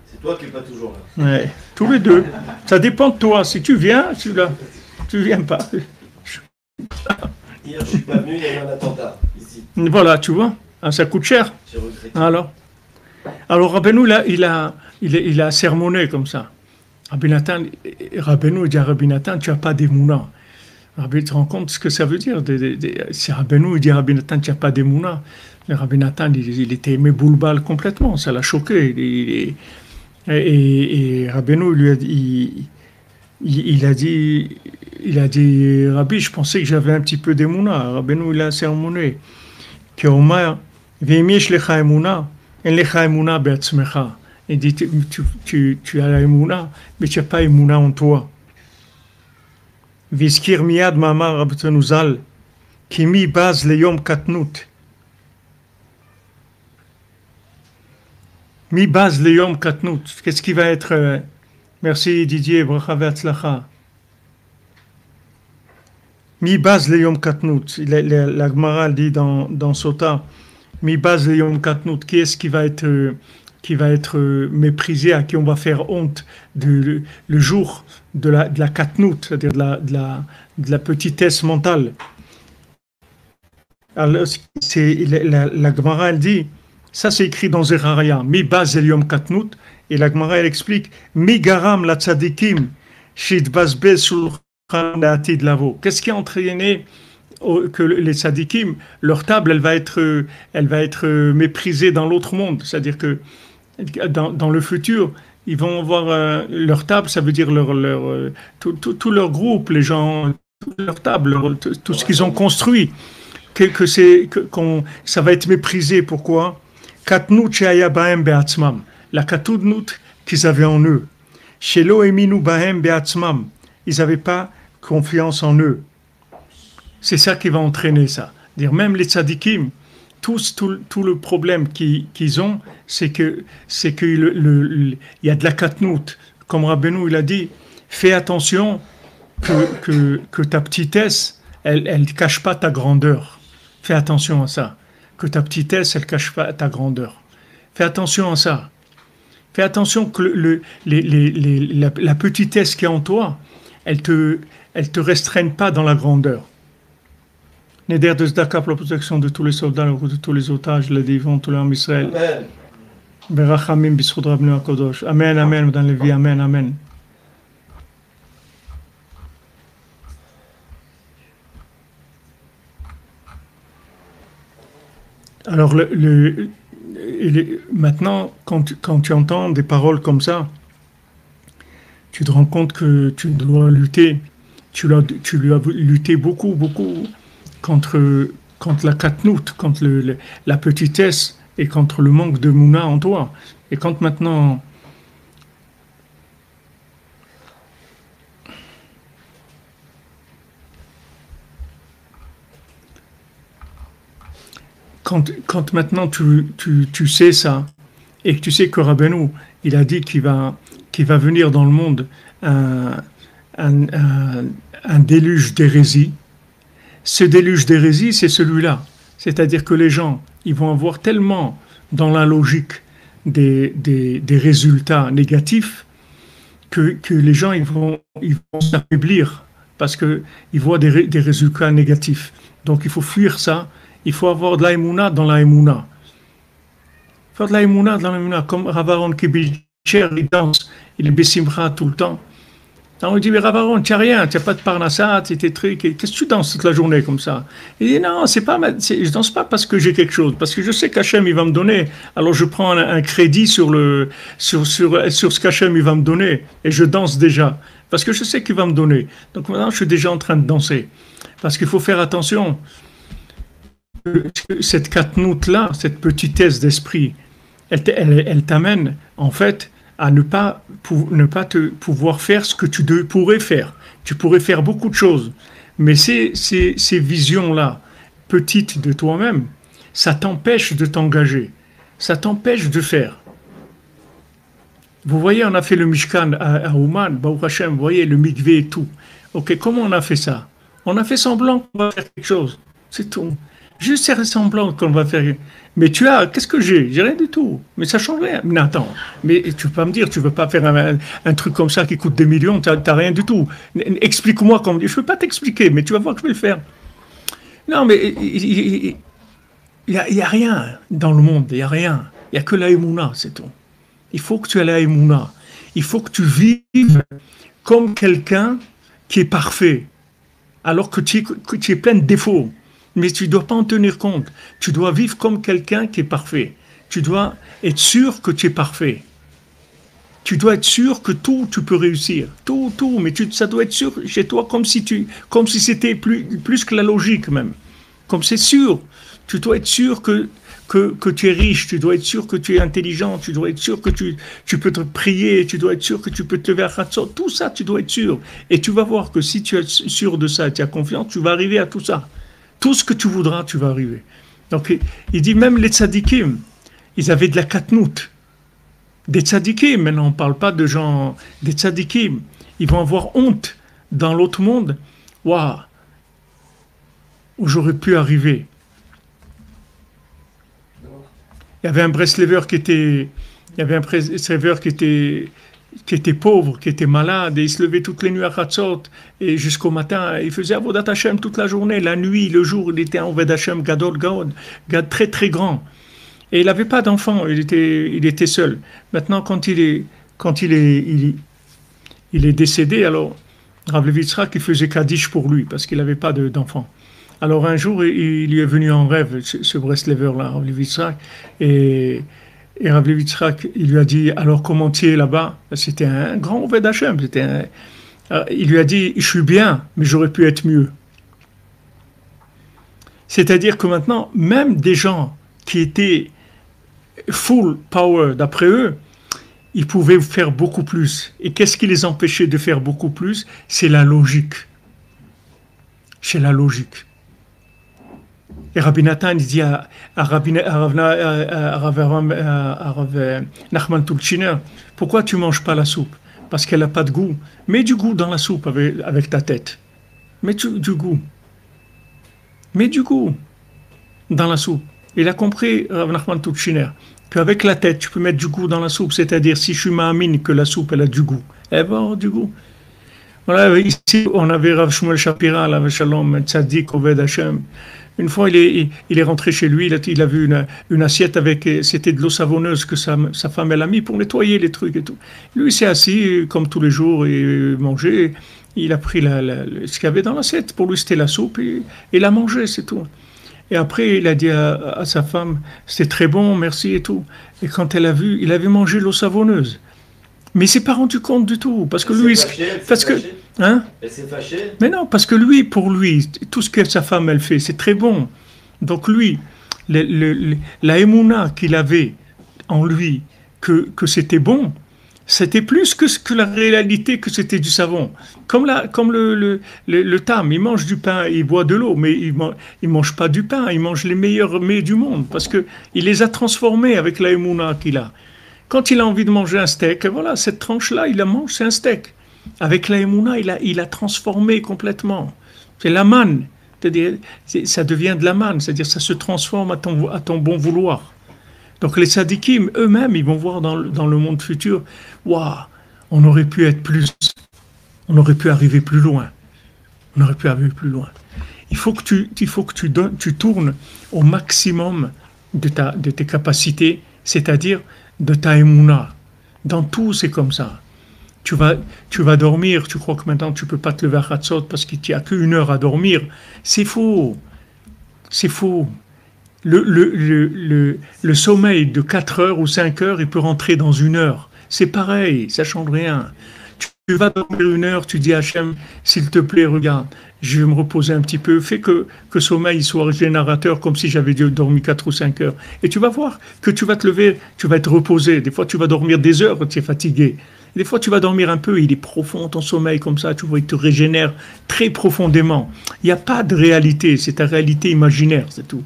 C'est toi qui n'es pas toujours là. Ouais, tous les deux. Ça dépend de toi. Si tu viens, tu ne viens pas. Hier, je ne suis pas venu, il y a eu un attentat ici. Voilà, tu vois, ça coûte cher. J'ai regretté. Alors Rabbeinu, il a sermonné comme ça. Rabbeinu dit à Rabbi Nathan, tu n'as pas d'émouna. Rabbi, tu te rends compte ce que ça veut dire? Si Rabbeinu dit à Rabbi Nathan, tu n'as pas d'émouna. Rabbi Nathan, il était aimé boulbal complètement, ça l'a choqué. Et Rabbeinu lui a dit, il a dit, Rabbi, je pensais que j'avais un petit peu d'émouna. Rabbeinu, il a sermonné. Que Omar, Ve'im yesh lecha emuna, en lecha emuna be'atzmecha. Il dit, tu as la émouna, mais tu n'as pas émouna en toi. Vizkir miyad mamar Rabbeinu Zal, ki mi baz leyom katnut. Mi baz leyom katnut. Qu'est-ce qui va être... merci Didier, bracha ve'atzlacha. Mi baz leyom katnut. La Gemara dit dans Sota, mi baz leyom katnut. Qui est-ce qui va être méprisé, à qui on va faire honte le jour de la katnout, c'est-à-dire de la petitesse mentale. Alors, la Gemara, elle dit, ça c'est écrit dans Zeraria, mi baz eliom katnout, et la Gemara, elle explique, mi garam la tzadikim, shit bazbez shulchan le'atid lavo. Qu'est-ce qui a entraîné que les tzadikim, leur table, elle va être méprisée dans l'autre monde, c'est-à-dire que dans le futur, ils vont avoir leur table, ça veut dire tout leur groupe, les gens, leur table, tout ce qu'ils ont construit, ça va être méprisé. Pourquoi? Katnut she'aya bahem be'atzmam, la katnut qu'ils avaient en eux. Shelo eminu bahem be'atzmam, ils n'avaient pas confiance en eux. C'est ça qui va entraîner ça. Dire même les tzadikim, tout le problème qu'ils ont, c'est que il y a de la katnout. Comme Rabbeinu il a dit, fais attention que ta petitesse, elle ne cache pas ta grandeur. Fais attention à ça. Que ta petitesse, elle ne cache pas ta grandeur. Fais attention à ça. Fais attention que la petitesse qui est en toi, elle te restreigne pas dans la grandeur. Neder de Zdaka pour la protection de tous les soldats, de tous les otages, les vivants, tous les hommes Israël. Amen. Berachamim bisroud Rabbeinu HaKadosh. Amen, amen, dans les vies, amen, amen. Alors, maintenant, quand tu entends des paroles comme ça, tu te rends compte que tu dois lutter. Tu dois lutter beaucoup contre la katnout, contre la petitesse et contre le manque de mouna en toi. Et quand maintenant... Quand maintenant tu sais ça, et que tu sais que Rabbeinu, il a dit qu'il va venir dans le monde un déluge d'hérésie. Ce déluge d'hérésie, c'est celui-là. C'est-à-dire que les gens, ils vont avoir tellement dans la logique des résultats négatifs que les gens ils vont s'affaiblir parce qu'ils voient des résultats négatifs. Donc il faut fuir ça. Il faut avoir de la émouna dans la émouna. Faire de la émouna dans la émouna. Comme Ravaron Kibilcher, il danse, il est bessimra tout le temps. On lui dit, mais Ravaron, tu n'as rien, tu n'as pas de parnassat, tu tes trucs, qu'est-ce que tu danses toute la journée comme ça? Il dit, non, je ne danse pas parce que j'ai quelque chose, parce que je sais qu'Hachem, il va me donner, alors je prends un crédit sur ce qu'Hachem, il va me donner, et je danse déjà, parce que je sais qu'il va me donner. Donc maintenant, je suis déjà en train de danser, parce qu'il faut faire attention. Cette katnout-là, cette petitesse d'esprit, elle t'amène, en fait, à ne pas te pouvoir faire ce que tu pourrais faire. Tu pourrais faire beaucoup de choses. Mais ces visions-là, petites de toi-même, ça t'empêche de t'engager. Ça t'empêche de faire. Vous voyez, on a fait le Mishkan à Ouman, Baruch Hashem, vous voyez, le mikvé et tout. Ok, comment on a fait ça? On a fait semblant qu'on va faire quelque chose. C'est tout. Juste c'est semblant qu'on va faire. Mais qu'est-ce que j'ai? J'ai rien du tout. Mais ça change rien. Mais attends, mais tu peux pas me dire, tu veux pas faire un truc comme ça qui coûte des millions, t'as rien du tout. Explique-moi comment. Je peux pas t'expliquer, mais tu vas voir que je vais le faire. Non, mais il y a rien dans le monde, il y a rien. Il y a que la émouna, c'est tout. Il faut que tu aies la émouna. Il faut que tu vives comme quelqu'un qui est parfait, alors que tu es plein de défauts. Mais tu ne dois pas en tenir compte. Tu dois vivre comme quelqu'un qui est parfait. Tu dois être sûr que tu es parfait. tu dois être sûr que tout, tu peux réussir. Tout, mais ça doit être sûr chez toi comme si c'était plus que la logique même. Comme c'est sûr. Tu dois être sûr que tu es riche, tu dois être sûr que tu es intelligent, tu dois être sûr que tu peux te prier, tu dois être sûr que tu peux te lever à Khatsot. Tout ça, tu dois être sûr. Et tu vas voir que si tu es sûr de ça et tu as confiance, tu vas arriver à tout ça. Tout ce que tu voudras, tu vas arriver. Donc, il dit même les tzadikim, ils avaient de la katnout. Des tzadikim, maintenant on ne parle pas de gens, des tzadikim, ils vont avoir honte dans l'autre monde. Waouh, où j'aurais pu arriver. Il y avait un Breslever qui était pauvre, qui était malade, et il se levait toutes les nuits à Khatsot, et jusqu'au matin, il faisait Avodat Hashem toute la journée, la nuit, le jour, il était en Avodat Hashem, Gadol Gaod, très très grand. Et il n'avait pas d'enfant, il était seul. Maintenant, quand il est décédé, alors Rav Levi Yitzhak, il faisait Kaddish pour lui, parce qu'il n'avait pas d'enfant. Alors un jour, il lui est venu en rêve, ce Breslever-là, Rav Levi Yitzhak, et Rav Levi Yitzhak, il lui a dit, alors comment tu es là-bas? C'était un grand Oved Hashem, il lui a dit, je suis bien, mais j'aurais pu être mieux. C'est-à-dire que maintenant, même des gens qui étaient full power d'après eux, ils pouvaient faire beaucoup plus. Et qu'est-ce qui les empêchait de faire beaucoup plus? C'est la logique. C'est la logique. Et Rabbi Nathan, il dit à Rav Nachman Tulchiner, pourquoi tu ne manges pas la soupe? Parce qu'elle n'a pas de goût. Mets du goût dans la soupe avec ta tête. Mets du goût. Mets du goût dans la soupe. Il a compris, Rav Nachman Tulchiner, qu'avec la tête, tu peux mettre du goût dans la soupe. C'est-à-dire, si je suis ma'amine que la soupe, elle a du goût, elle va avoir du goût. Voilà, ici, on avait Rav Shmuel Shapira, Rav Shalom, Tzadik, Oved Hashem. Une fois, il est rentré chez lui, il a vu une assiette avec, c'était de l'eau savonneuse que sa femme, elle a mis pour nettoyer les trucs et tout. Lui, il s'est assis, comme tous les jours, et mangé. Il a pris ce qu'il y avait dans l'assiette. Pour lui, c'était la soupe, et il a mangé, c'est tout. Et après, il a dit à sa femme, c'était très bon, merci et tout. Et quand elle a vu, il avait mangé l'eau savonneuse. Mais il s'est pas rendu compte du tout, parce que lui, hein? Elle s'est fâchée. Mais non, parce que lui, pour lui, tout ce que sa femme elle fait, c'est très bon. Donc lui, la émouna qu'il avait en lui, que c'était bon, c'était plus que la réalité que c'était du savon. Comme le tam, il mange du pain, il boit de l'eau, mais il mange pas du pain, il mange les meilleurs mets du monde, parce que il les a transformés avec la émouna qu'il a. Quand il a envie de manger un steak, voilà, cette tranche-là, il la mange, c'est un steak. Avec la émouna, il a transformé complètement. C'est la manne. C'est-à-dire, ça devient de la manne, c'est-à-dire ça se transforme à ton bon vouloir. Donc les tzadikim, eux-mêmes, ils vont voir dans le monde futur, waouh, on aurait pu être plus, on aurait pu arriver plus loin. On aurait pu arriver plus loin. Il faut que tu tournes au maximum de tes capacités, c'est-à-dire de ta émouna. Dans tout, c'est comme ça. Tu vas dormir, tu crois que maintenant tu ne peux pas te lever à Khatsot parce qu'il n'y a qu'une heure à dormir. C'est faux. C'est faux. Le sommeil de 4 heures ou 5 heures, il peut rentrer dans 1 heure. C'est pareil, ça ne change rien. Tu vas dormir 1 heure, tu dis à Hachem, s'il te plaît, regarde, je vais me reposer un petit peu, fais que sommeil soit générateur comme si j'avais dormi 4 ou 5 heures. Et tu vas voir que tu vas te lever, tu vas être reposé. Des fois, tu vas dormir des heures, tu es fatigué. Des fois, tu vas dormir un peu, il est profond ton sommeil comme ça, tu vois, il te régénère très profondément. Il n'y a pas de réalité, c'est ta réalité imaginaire, c'est tout.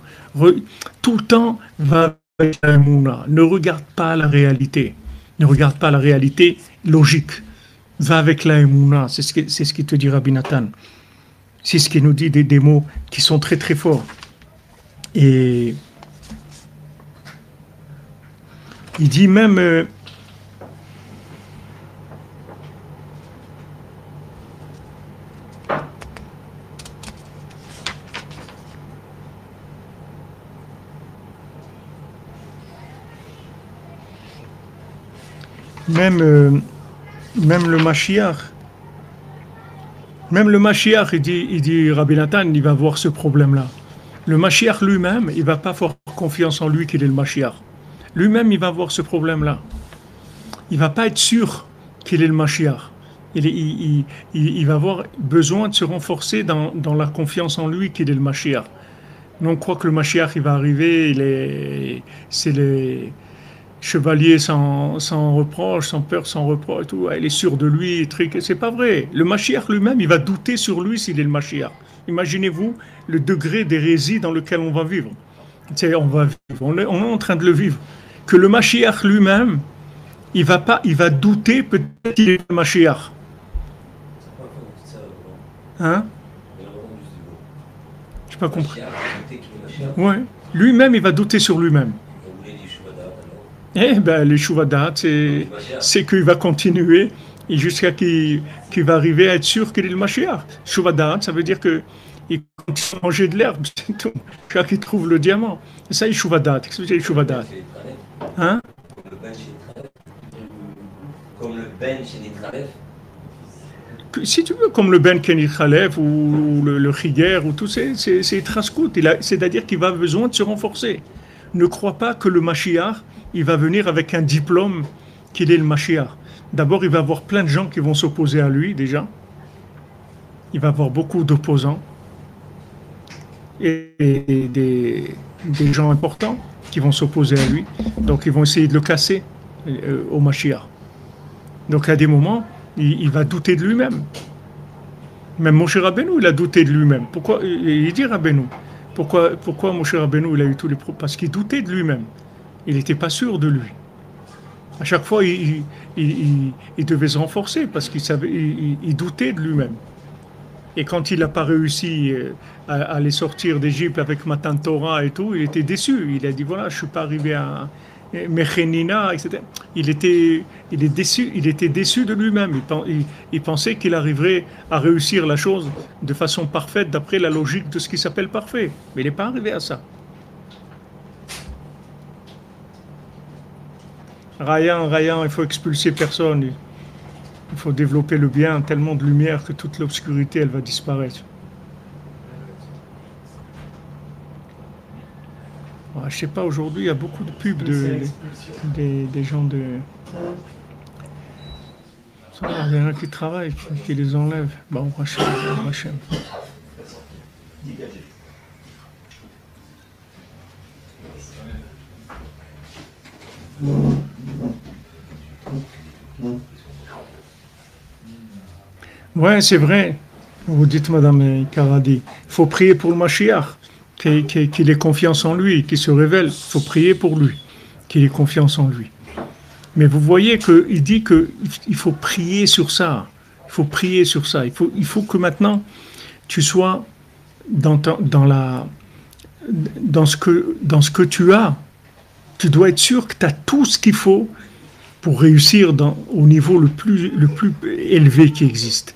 Tout le temps, va avec la mouna. Ne regarde pas la réalité. Ne regarde pas la réalité logique. Va avec la émouna, c'est ce qui te dit Rabbi Nathan. C'est ce qui nous dit des mots qui sont très très forts. Et il dit même... Même le Mashiach, il dit Rabbi Nathan, il va voir ce problème-là. Le Mashiach lui-même, il ne va pas avoir confiance en lui qu'il est le Mashiach. Lui-même, il va voir ce problème-là. il va pas être sûr qu'il est le Mashiach. Il va avoir besoin de se renforcer dans la confiance en lui qu'il est le Mashiach. Nous, on croit que le Mashiach, il va arriver, c'est les chevaliers sans reproche, sans peur, sans reproche, et tout. Il est sûr de lui, c'est pas vrai. Le Mashiach lui-même, il va douter sur lui s'il est le Mashiach. Imaginez-vous le degré d'hérésie dans lequel on va vivre. On est en train de le vivre. Que le Mashiach lui-même, il va douter peut-être qu'il est le Mashiach. Hein? Je n'ai pas compris. Ouais. Lui-même, il va douter sur lui-même. Eh bien, les Shuvadat, c'est qu'il va continuer et jusqu'à qu'il va arriver à être sûr qu'il est le Mashiach. Shuvadat, ça veut dire qu'il continue à manger de l'herbe, c'est tout. Jusqu'à qu'il trouve le diamant. Et ça, il est Shuvadat. Qu'est-ce que c'est, Shuvadat? Hein? Comme le Ben chez Nitralef. Si tu veux, comme le Ben Kenny Khalef ou le Chiger ou tout, c'est Traskout. C'est-à-dire qu'il va besoin de se renforcer. Ne crois pas que le Mashiach, il va venir avec un diplôme qu'il est le Mashiach. D'abord, il va avoir plein de gens qui vont s'opposer à lui, déjà. Il va avoir beaucoup d'opposants. Et des gens importants qui vont s'opposer à lui. Donc, ils vont essayer de le casser au Mashiach. Donc, à des moments, il va douter de lui-même. Même Moshe Rabbeinu, il a douté de lui-même. Pourquoi? Il dit Rabbeinu. Pourquoi Moshe Rabbeinu, il a eu tous les problèmes? Parce qu'il doutait de lui-même. Il n'était pas sûr de lui. À chaque fois, il devait se renforcer parce il doutait de lui-même. Et quand il n'a pas réussi à les sortir d'Égypte avec Matan Torah et tout, il était déçu. Il a dit, voilà, je ne suis pas arrivé à Mechenina, etc. Il était déçu de lui-même. Il pensait qu'il arriverait à réussir la chose de façon parfaite d'après la logique de ce qui s'appelle parfait. Mais il n'est pas arrivé à ça. Rayan, il faut expulser personne. Il faut développer le bien, tellement de lumière que toute l'obscurité, elle va disparaître. Je ne sais pas, aujourd'hui, il y a beaucoup de pubs des gens de... Il y en a qui travaillent, qui les enlèvent. Bon, Hachem. Ouais, c'est vrai. Vous dites, Madame Karadi, il faut prier pour le Mashiach, qu'il ait confiance en lui, qu'il se révèle. Il faut prier pour lui, qu'il ait confiance en lui. Mais vous voyez qu'il dit qu'il faut prier sur ça. Il faut prier sur ça. Il faut que maintenant, tu sois dans ce que tu as. Tu dois être sûr que tu as tout ce qu'il faut pour réussir au niveau le plus élevé qui existe.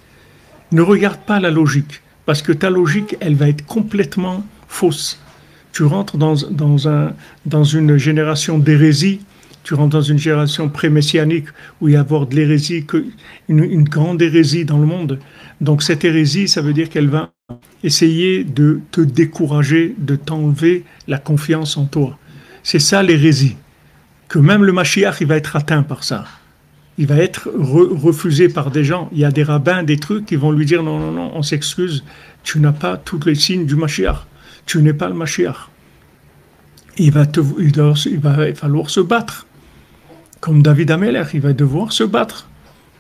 Ne regarde pas la logique, parce que ta logique, elle va être complètement fausse. Tu rentres dans une génération d'hérésie, tu rentres dans une génération pré-messianique où il va y avoir de l'hérésie, une grande hérésie dans le monde. Donc cette hérésie, ça veut dire qu'elle va essayer de te décourager, de t'enlever la confiance en toi. C'est ça l'hérésie. Que même le Mashiach, il va être atteint par ça. Il va être refusé par des gens. Il y a des rabbins, des trucs qui vont lui dire non, on s'excuse, tu n'as pas tous les signes du Mashiach. Tu n'es pas le Mashiach. Il va falloir se battre. Comme David Amelech, il va devoir se battre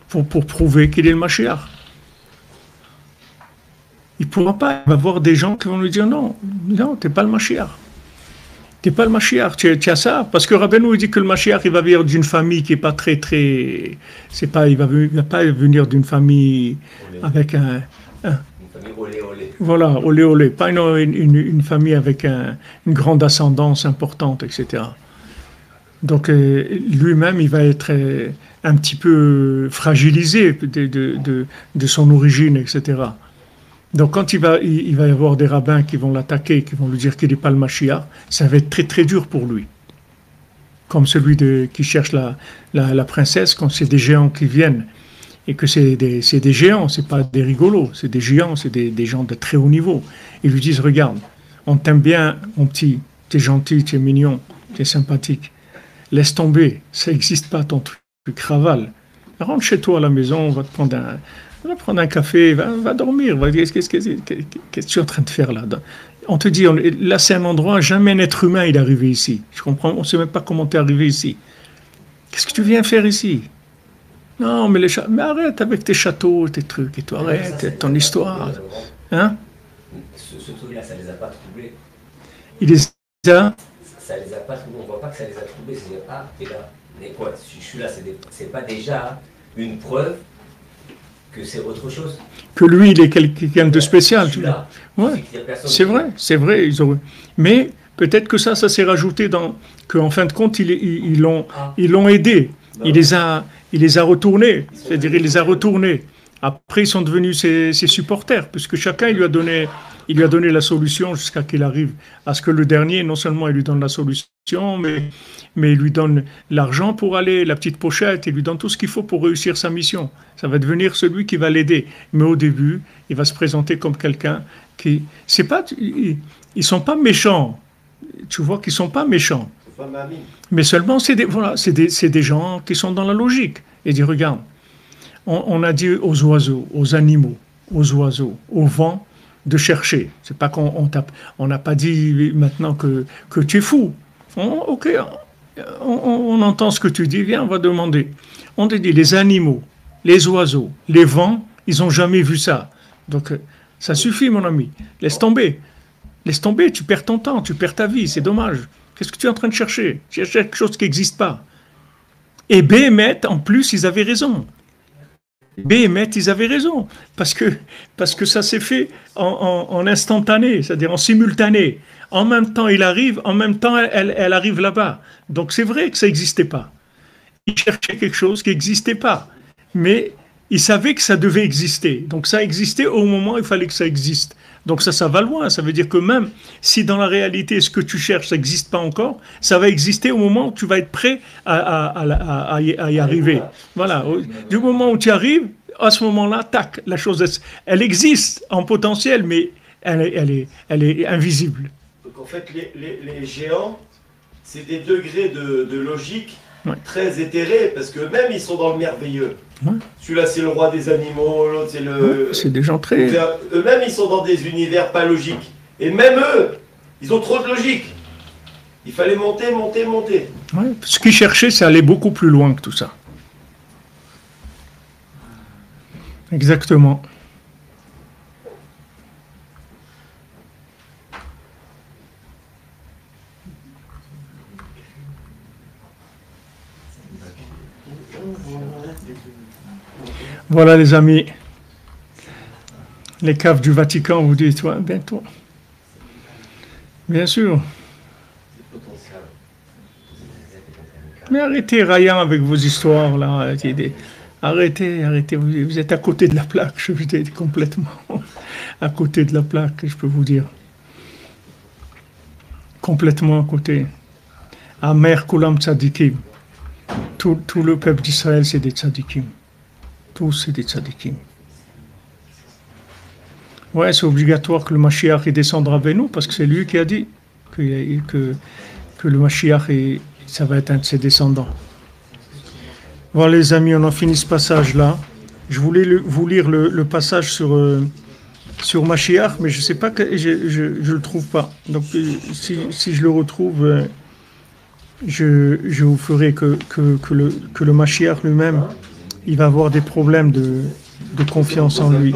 pour prouver qu'il est le Mashiach. Il ne pourra pas. Il va y avoir des gens qui vont lui dire non, tu n'es pas le Mashiach. Tu n'es pas le Mashiach, tu as ça. Parce que Rabbeinu dit que le Mashiach, il va venir d'une famille qui n'est pas très... il ne va pas venir d'une famille avec un... Une famille olé. Voilà, olé. Pas une famille avec une grande ascendance importante, etc. Donc lui-même, il va être un petit peu fragilisé de son origine, etc. Donc quand il va y avoir des rabbins qui vont l'attaquer, qui vont lui dire qu'il n'est pas le Mashiach, ça va être très très dur pour lui. Comme celui qui cherche la princesse, quand c'est des géants qui viennent, et que c'est des géants, c'est pas des rigolos, c'est des géants, c'est des gens de très haut niveau. Ils lui disent, regarde, on t'aime bien, mon petit, t'es gentil, t'es mignon, t'es sympathique. Laisse tomber, ça n'existe pas ton truc. Craval. Rentre chez toi à la maison, on va te prendre un café, va dormir. Qu'est-ce que tu es en train de faire là? On te dit, là c'est un endroit, jamais un être humain il est arrivé ici. Je comprends, on ne sait même pas comment tu es arrivé ici. Qu'est-ce que tu viens faire ici? Non, mais arrête avec tes châteaux, tes trucs, et toi, arrête, ton histoire. Hein? Ce truc-là, ça les a pas troublés. Il les a. Ça les a pas troublés. On voit pas que ça les a troublés. C'est ah, t'es là. Mais quoi, si je suis là, c'est pas déjà une preuve que c'est autre chose. Que lui, il est quelqu'un de spécial. Je suis là. Ouais, c'est vrai. Mais peut-être que ça s'est rajouté qu'en fin de compte, ils l'ont aidé. Il les a retournés. C'est-à-dire, il les a retournés. Après, ils sont devenus ses supporters, puisque chacun il lui a donné la solution jusqu'à qu'il arrive à ce que le dernier, non seulement il lui donne la solution, mais il lui donne l'argent pour aller, la petite pochette, il lui donne tout ce qu'il faut pour réussir sa mission. Ça va devenir celui qui va l'aider. Mais au début, il va se présenter comme quelqu'un qui... Ils sont pas méchants. Tu vois qu'ils sont pas méchants. Mais seulement, c'est des gens qui sont dans la logique. Et dit, regarde, on a dit aux oiseaux, aux animaux, au vent, de chercher. C'est pas on n'a pas dit maintenant que tu es fou. Ok, on entend ce que tu dis, viens, on va demander. On te dit, les animaux, les oiseaux, les vents, ils n'ont jamais vu ça. Donc, ça suffit, mon ami. Laisse tomber, tu perds ton temps, tu perds ta vie, c'est dommage. Qu'est-ce que tu es en train de chercher? Tu cherches quelque chose qui n'existe pas. Et Béhémet, en plus, ils avaient raison. Béhémet, ils avaient raison, parce que ça s'est fait en instantané, c'est-à-dire en simultané. En même temps, il arrive, en même temps, elle arrive là-bas. Donc c'est vrai que ça n'existait pas. Il cherchait quelque chose qui n'existait pas, mais il savait que ça devait exister. Donc ça existait au moment où il fallait que ça existe. Donc ça va loin, ça veut dire que même si dans la réalité ce que tu cherches ça n'existe pas encore, ça va exister au moment où tu vas être prêt à y arriver. Voilà, du moment où tu arrives, à ce moment-là, tac, la chose, elle existe en potentiel, mais elle est invisible. Donc en fait, les géants, c'est des degrés de logique très éthérés, parce que même ils sont dans le merveilleux. Ouais. Celui-là, c'est le roi des animaux, l'autre, c'est le... Ouais, c'est des gens très... Eux-mêmes, ils sont dans des univers pas logiques. Et même eux, ils ont trop de logique. Il fallait monter. Ouais, ce qu'ils cherchaient, c'est aller beaucoup plus loin que tout ça. Exactement. Voilà les amis, les caves du Vatican, vous dites, toi, bien sûr. Mais arrêtez, Ryan, avec vos histoires, là. Arrêtez, vous êtes à côté de la plaque, vous êtes complètement à côté de la plaque, je peux vous dire. Complètement à côté. Amer Kulam Tzadikim. Tout le peuple d'Israël, c'est des Tzadikim. Tous, c'est des tzadikim. Ouais, c'est obligatoire que le Mashiach descendra avec nous, parce que c'est lui qui a dit que le Mashiach, ça va être un de ses descendants. Voilà les amis, on en finit ce passage-là. Je voulais vous lire le passage sur Mashiach, mais je ne sais pas, je le trouve pas. Donc si je le retrouve, je vous ferai que le Mashiach lui-même, il va avoir des problèmes de confiance en lui.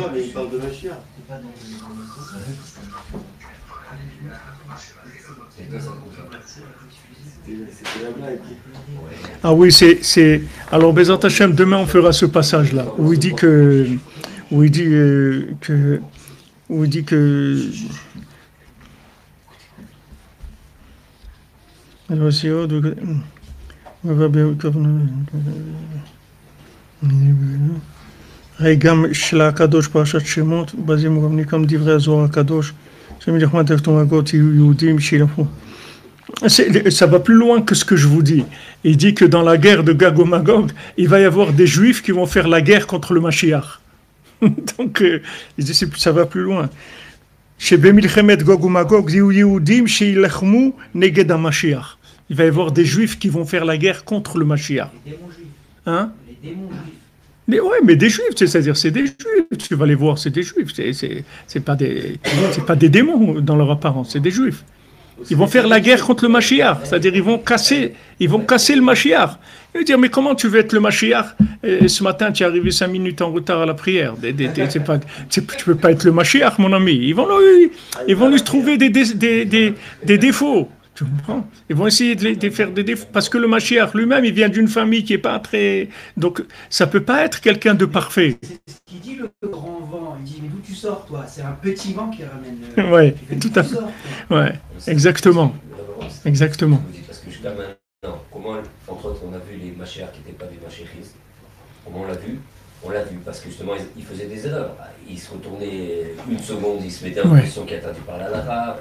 Ah oui, c'est... Alors, Bezat Hashem, demain on fera ce passage-là, où il dit que... גם של הקדוש פרשת שמות, בזה מובנים comme דברי הזוהר הקדוש, שמלחמת תחתומגות יהודים שילכו. Ça va plus loin que ce que je vous dis. Il dit que dans la guerre de Gog et Magog, il va y avoir des juifs qui vont faire la guerre contre le Mashiach. Donc, il dit ça va plus loin. שבמלחמת גוג ומגוג יהיו יהודים שילחמו נגד המשיח. Il va y avoir des juifs qui vont faire la guerre contre le Mashiach. Hein? Les démons juifs. Ouais, mais des juifs, c'est-à-dire c'est des juifs. Tu vas les voir, c'est des juifs. C'est pas des démons dans leur apparence, c'est des juifs. Ils vont faire la guerre contre le Mashiach, c'est-à-dire ils vont casser le Mashiach. Ils vont dire, mais comment tu veux être le Mashiach et ce matin tu es arrivé 5 minutes en retard à la prière. Tu peux pas être le Mashiach, mon ami. Ils vont lui trouver des défauts. Tu comprends? Ils vont essayer de faire des défauts parce que le Mashiach lui-même, il vient d'une famille qui est pas très. Donc ça peut pas être quelqu'un de parfait. C'est ce qu'il dit le grand vent. Il dit, mais d'où tu sors, toi? C'est un petit vent qui ramène. Ouais, tout à fait. Ouais, exactement. Exactement. Parce que jusqu'à maintenant, comment, entre autres, on a vu les Mashiach qui n'étaient pas des Mashiachistes. Comment on l'a vu? On l'a vu parce que justement, ils faisaient des erreurs. Ils se retournaient une seconde, ils se mettaient en position qui est interdite par la Lara.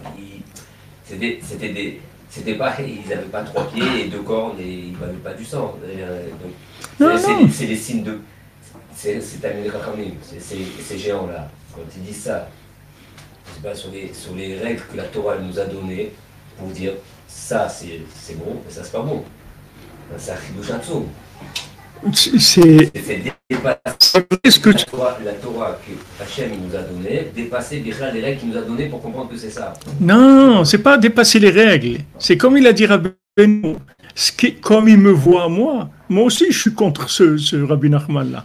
C'était pas, ils n'avaient pas 3 pieds et 2 cornes et ils n'avaient pas du sang. C'est les signes de. C'est Talmidei Chachamim, ces géants-là. Quand ils disent ça, c'est pas sur les règles que la Torah nous a données pour dire ça c'est bon et ça c'est pas bon. C'est un chidouch absolu. C'est dépasser la Torah que Hachem nous a donnée, dépasser les règles qu'il nous a données pour comprendre que c'est ça. Non, c'est pas dépasser les règles. C'est comme il a dit Rabbi Nachman, comme il me voit moi aussi je suis contre ce Rabbi Nachman là.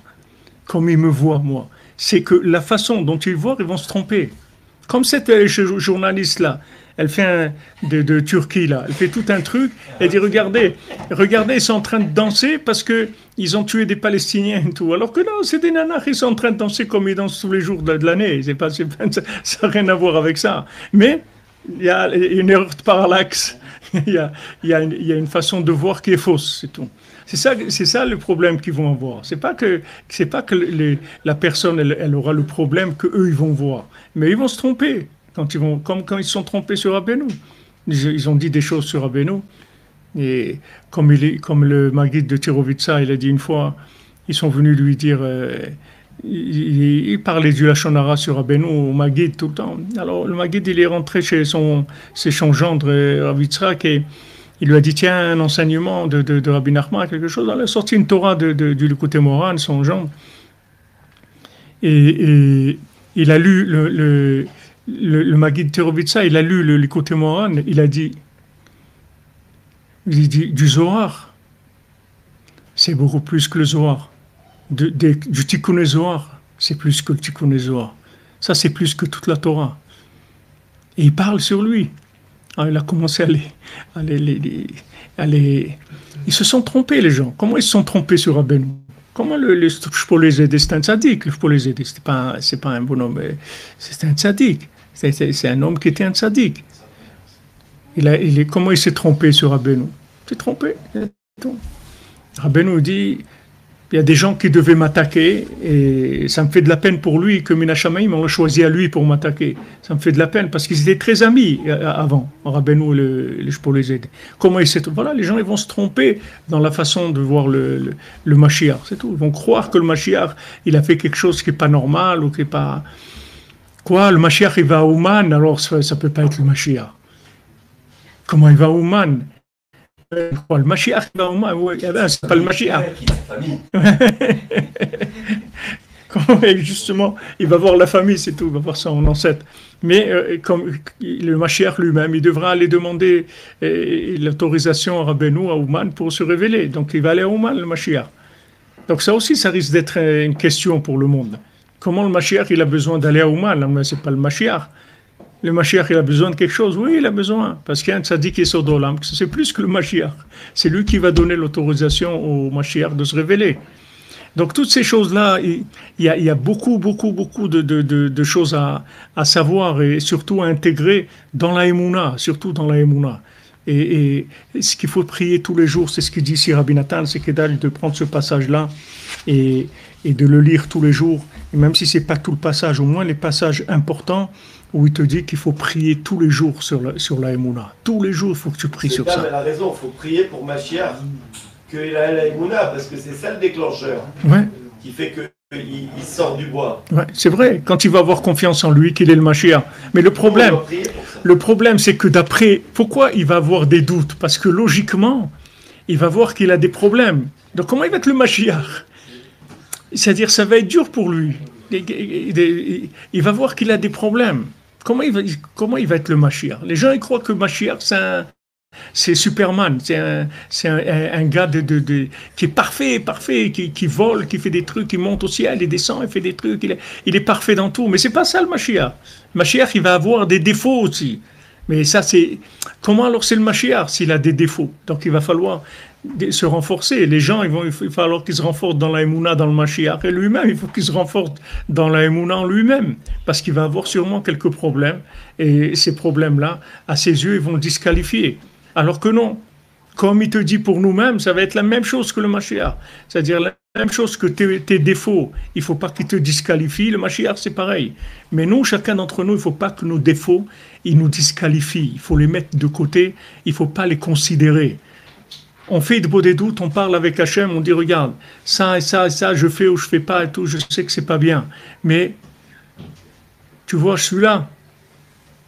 Comme il me voit moi. C'est que la façon dont ils voient, ils vont se tromper. Comme cette journaliste là. Elle fait de Turquie, là. Elle fait tout un truc. Elle dit, regardez, ils sont en train de danser parce qu'ils ont tué des Palestiniens et tout. Alors que non, c'est des nanas qui sont en train de danser comme ils dansent tous les jours de l'année. Ça n'a rien à voir avec ça. Mais il y a une erreur de parallaxe. Il y a une façon de voir qui est fausse, c'est tout. C'est ça le problème qu'ils vont avoir. C'est pas que la personne, elle aura le problème qu'eux, ils vont voir. Mais ils vont se tromper. Comme quand ils se sont trompés sur Rabbeinu. Ils ont dit des choses sur Rabbeinu. Et comme le Maguide de Tirovitsa, il a dit une fois, ils sont venus lui dire, il parlait du Lachon Hara sur Rabbeinu au Maguide tout le temps. Alors le Maguide, il est rentré chez son gendre Rav Yitzhak et il lui a dit, tiens, un enseignement de Rabbi Nachman, quelque chose. Alors, il a sorti une Torah du Likutei Moharan, son gendre. Et il a lu le Maguide Tirovitsa, il a lu le Likutei Moharan, il dit du Zohar, c'est beaucoup plus que le Zohar. Du Tikkuné Zohar, c'est plus que le Tikkuné Zohar. Ça, c'est plus que toute la Torah. Et il parle sur lui. Alors, il a commencé à les... Ils se sont trompés, les gens. Comment ils se sont trompés sur Rabbeinu? Comment le Shpolezed, c'est un tzaddik, le Shpolezed, c'est pas un bonhomme, c'est un tzaddik. C'est un homme qui était un tzaddik. Comment il s'est trompé sur Rabbeinu? Il s'est trompé. Rabbeinu dit, il y a des gens qui devaient m'attaquer et ça me fait de la peine pour lui que Min Hashamayim on l'a choisi à lui pour m'attaquer. Ça me fait de la peine parce qu'ils étaient très amis avant, Rabbeinu et le Shpolezed. Comment il s'est... Voilà, les gens ils vont se tromper dans la façon de voir le Mashiach, c'est tout. Ils vont croire que le Mashiach, il a fait quelque chose qui n'est pas normal ou qui n'est pas... Quoi, le Mashiach il va à Ouman, alors ça ne peut pas être le Mashiach. Comment il va à Ouman? Le Mashiach il va à Ouman, c'est pas le Mashiach. Comment, justement, il va voir la famille, c'est tout, il va voir son ancêtre. Mais comme le Mashiach lui-même, il devra aller demander l'autorisation à Rabbeinu, à Ouman, pour se révéler. Donc il va aller à Ouman, le Mashiach. Donc ça aussi, ça risque d'être une question pour le monde. Comment le Mashiach, il a besoin d'aller à Ouman? Mais c'est pas le Mashiach. Le Mashiach, il a besoin de quelque chose? Oui, il a besoin. Parce qu'il y a un tzaddik qui est sur d'Olam. C'est plus que le Mashiach. C'est lui qui va donner l'autorisation au Mashiach de se révéler. Donc, toutes ces choses-là, il y a beaucoup de choses à savoir et surtout à intégrer dans la Emouna, surtout dans la Emouna. Et ce qu'il faut prier tous les jours, c'est ce qu'il dit ici Rabbi Nathan, c'est de prendre ce passage-là et de le lire tous les jours. Et même si ce n'est pas tout le passage, au moins les passages importants où il te dit qu'il faut prier tous les jours sur la Emouna. Tous les jours, il faut que tu pries sur ça. Elle a raison, il faut prier pour Mashiach, qu'il a la Emouna, parce que c'est ça le déclencheur qui fait qu'il sort du bois. Ouais, c'est vrai, quand il va avoir confiance en lui, qu'il est le Mashiach. Mais le problème, c'est que d'après, pourquoi il va avoir des doutes? Parce que logiquement, il va voir qu'il a des problèmes. Donc comment il va être le Mashiach? C'est-à-dire ça va être dur pour lui. Il va voir qu'il a des problèmes. Comment il va être le Mashiach? Les gens ils croient que Mashiach c'est Superman, c'est un gars qui est parfait, qui vole, qui fait des trucs, qui monte au ciel, il descend, il fait des trucs, il est parfait dans tout. Mais c'est pas ça le Mashiach. Le Mashiach, il va avoir des défauts aussi. Mais ça, c'est... Comment alors c'est le Mashiach s'il a des défauts? Donc il va falloir se renforcer. Les gens, il va falloir qu'ils se renforcent dans la Emouna, dans le Mashiach et lui-même. Il faut qu'ils se renforcent dans la Emouna en lui-même. Parce qu'il va avoir sûrement quelques problèmes. Et ces problèmes-là, à ses yeux, ils vont le disqualifier. Alors que non, comme il te dit pour nous-mêmes, ça va être la même chose que le Mashiach. C'est-à-dire la même chose que tes défauts, il ne faut pas qu'ils te disqualifient. Le Mashiach, c'est pareil. Mais nous, chacun d'entre nous, il ne faut pas que nos défauts, ils nous disqualifient. Il faut les mettre de côté, il ne faut pas les considérer. On fait de beaux des doutes, on parle avec Hachem, on dit, regarde, ça et ça et ça, je fais ou je ne fais pas et tout, je sais que ce n'est pas bien. Mais, tu vois, je suis là,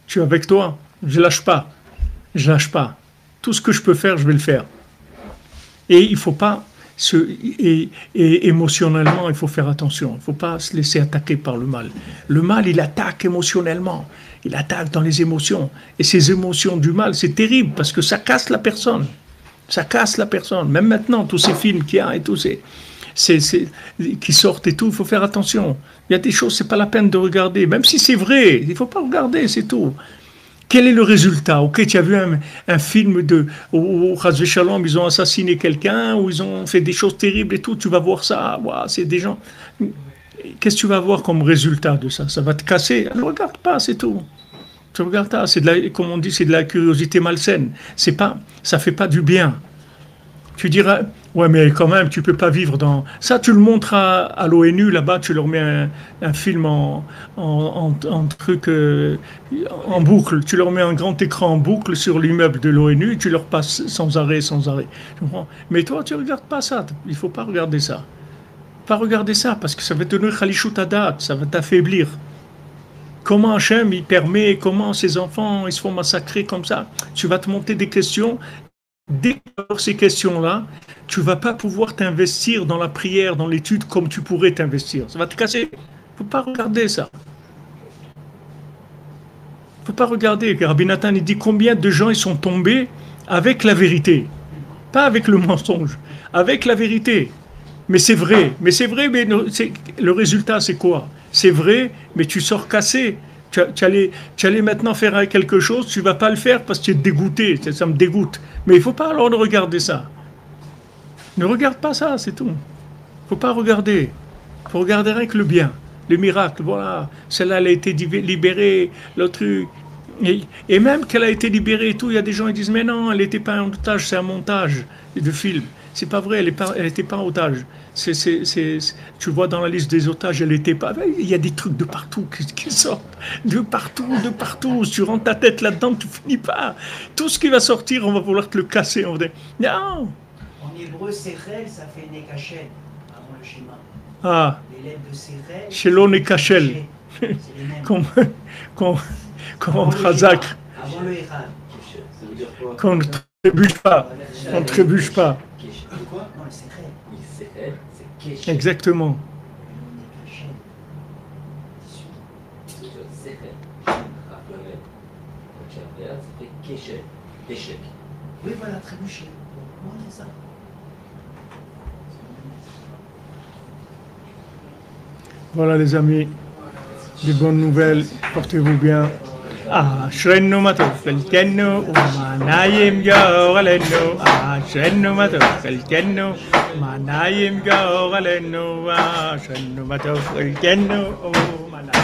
je suis avec toi, je ne lâche pas, je ne lâche pas. Tout ce que je peux faire, je vais le faire. Et il ne faut pas et émotionnellement, il faut faire attention. Il ne faut pas se laisser attaquer par le mal. Le mal, il attaque émotionnellement. Il attaque dans les émotions. Et ces émotions du mal, c'est terrible parce que ça casse la personne. Ça casse la personne. Même maintenant, tous ces films qu'il y a et tous qui sortent et tout, il faut faire attention. Il y a des choses, ce n'est pas la peine de regarder. Même si c'est vrai, il ne faut pas regarder, c'est tout. Quel est le résultat? Ok, tu as vu un film où Chas Shalom, ils ont assassiné quelqu'un, où ils ont fait des choses terribles et tout, tu vas voir ça, wow, c'est des gens... Qu'est-ce que tu vas voir comme résultat de ça? Ça va te casser? Ne regarde pas, c'est tout. Tu regardes pas, comme on dit, c'est de la curiosité malsaine. Ça fait pas du bien. Tu diras, ouais, mais quand même, tu peux pas vivre dans... Ça, tu le montres à l'ONU, là-bas, tu leur mets un film en truc, en boucle. Tu leur mets un grand écran en boucle sur l'immeuble de l'ONU, tu leur passes sans arrêt. Tu comprends? Mais toi, tu regardes pas ça. Il faut pas regarder ça. Pas regarder ça, parce que ça va te donner Khalishut Adat, ça va t'affaiblir. Comment Hachem, il permet, comment ses enfants, ils se font massacrer comme ça? Tu vas te monter des questions. Dès que tu as ces questions-là, tu ne vas pas pouvoir t'investir dans la prière, dans l'étude comme tu pourrais t'investir. Ça va te casser. Il ne faut pas regarder ça. Il ne faut pas regarder. Rabbi Nathan, il dit combien de gens ils sont tombés avec la vérité. Pas avec le mensonge, avec la vérité. Mais c'est vrai, mais le résultat, c'est quoi? C'est vrai, mais tu sors cassé. Tu allais maintenant faire quelque chose, tu ne vas pas le faire parce que tu es dégoûté, ça me dégoûte. Mais il ne faut pas alors regarder ça. Ne regarde pas ça, c'est tout. Il ne faut pas regarder. Il faut regarder rien que le bien, le miracle. Voilà, celle-là, elle a été libérée, l'autre truc. Et même qu'elle a été libérée et tout, il y a des gens qui disent, mais non, elle n'était pas en otage, c'est un montage de film. C'est pas vrai, elle n'était pas en otage. Tu vois dans la liste des otages, elle n'était pas. Il y a des trucs de partout qui sortent. De partout. Si tu rentres ta tête là-dedans, tu finis pas. Tout ce qui va sortir, on va vouloir te le casser. On va dire, non. En hébreu, Sechel, ça fait Nekachel, avant le schéma. Ah. Les lettres de Sechel. Shelo Nekachel. C'est les mêmes. Comme Razak. Avant le Héran. Ça veut dire quoi? Qu'on ne trébuche pas. On ne trébuche pas. Quoi? Non, le Sechel. Oui, c'est elle, c'est Keshe. Exactement. C'est elle. Rappelez-moi. Quand tu regardes, ça fait Keshe. Échec. Oui, voilà, trébucher. Moi, c'est ça. Voilà les amis, des bonnes nouvelles, portez-vous bien. אשרנו מה טוב חלקנו ומעניים גורלנו אשרנו מה טוב חלקנו ומעניים גורלנו אשרנו מה טוב חלקנו ומעניים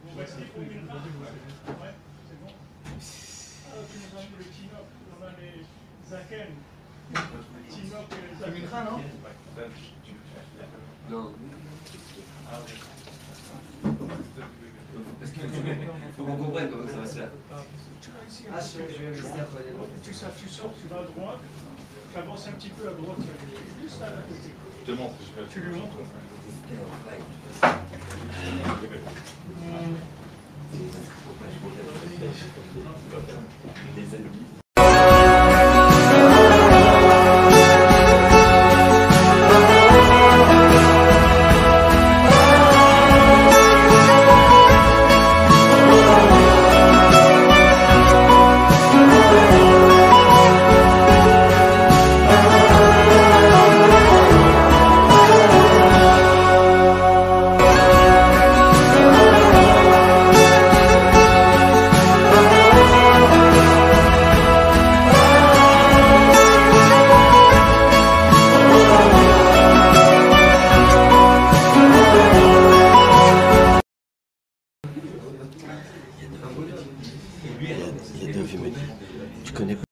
Vous restez pour une minute? Ouais, c'est bon. Alors, tu nous as mis le Tinoc, on a les Zaken. Tinoc et les Zaken. Non? Non. Parce qu'il faut qu'on comprenne comment ça va se faire. Ah, je vais rester après. Tu sors, tu vas à droite, tu avances un petit peu à droite, juste à côté. Je te montre, Tu lui montres. Des ennemis. Il y a deux vieux mecs. Tu connais pas?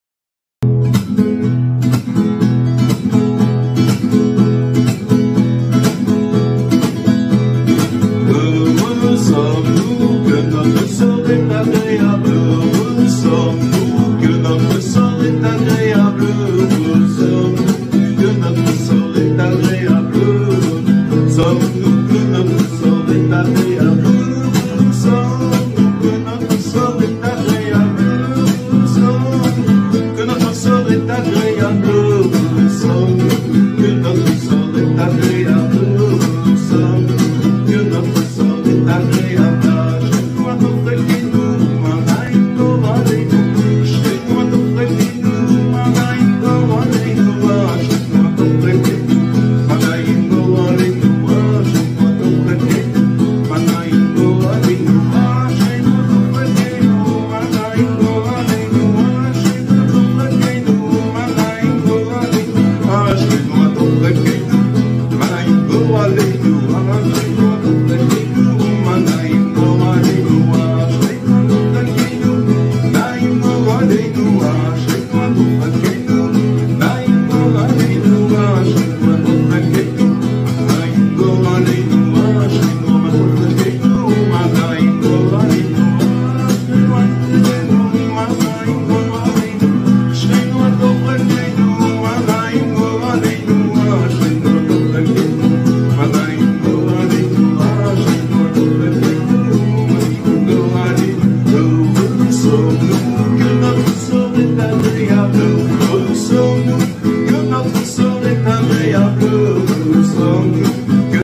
Heureux sommes-nous que notre sort est agréable. Heureux sommes-nous que notre sort est agréable. Heureux sommes-nous que notre sort est agréable. Sommes-nous que notre sort est agréable. Heureux sommes-nous que notre sort est agréable. Heureux sommes-nous que notre sort est agréable. Heureux sommes-nous que notre sort est agréable. Heureux sommes-nous que notre sort est agréable. Chez-toi, notre Eloheinu, Manaïno, Aleinu. Chez-toi, notre Eloheinu, Manaïno, Aleinu. Chez-toi, notre Eloheinu, Manaïno, Aleinu. Chez-toi, notre Eloheinu, Manaïno, Aleinu. Chez-toi, notre Eloheinu, Manaïno, Aleinu. Chez-toi, notre Eloheinu, Manaïno, Aleinu. Chez-toi, notre Eloheinu, Manaïno, Aleinu. Sommes-nous que notre sort est agréable.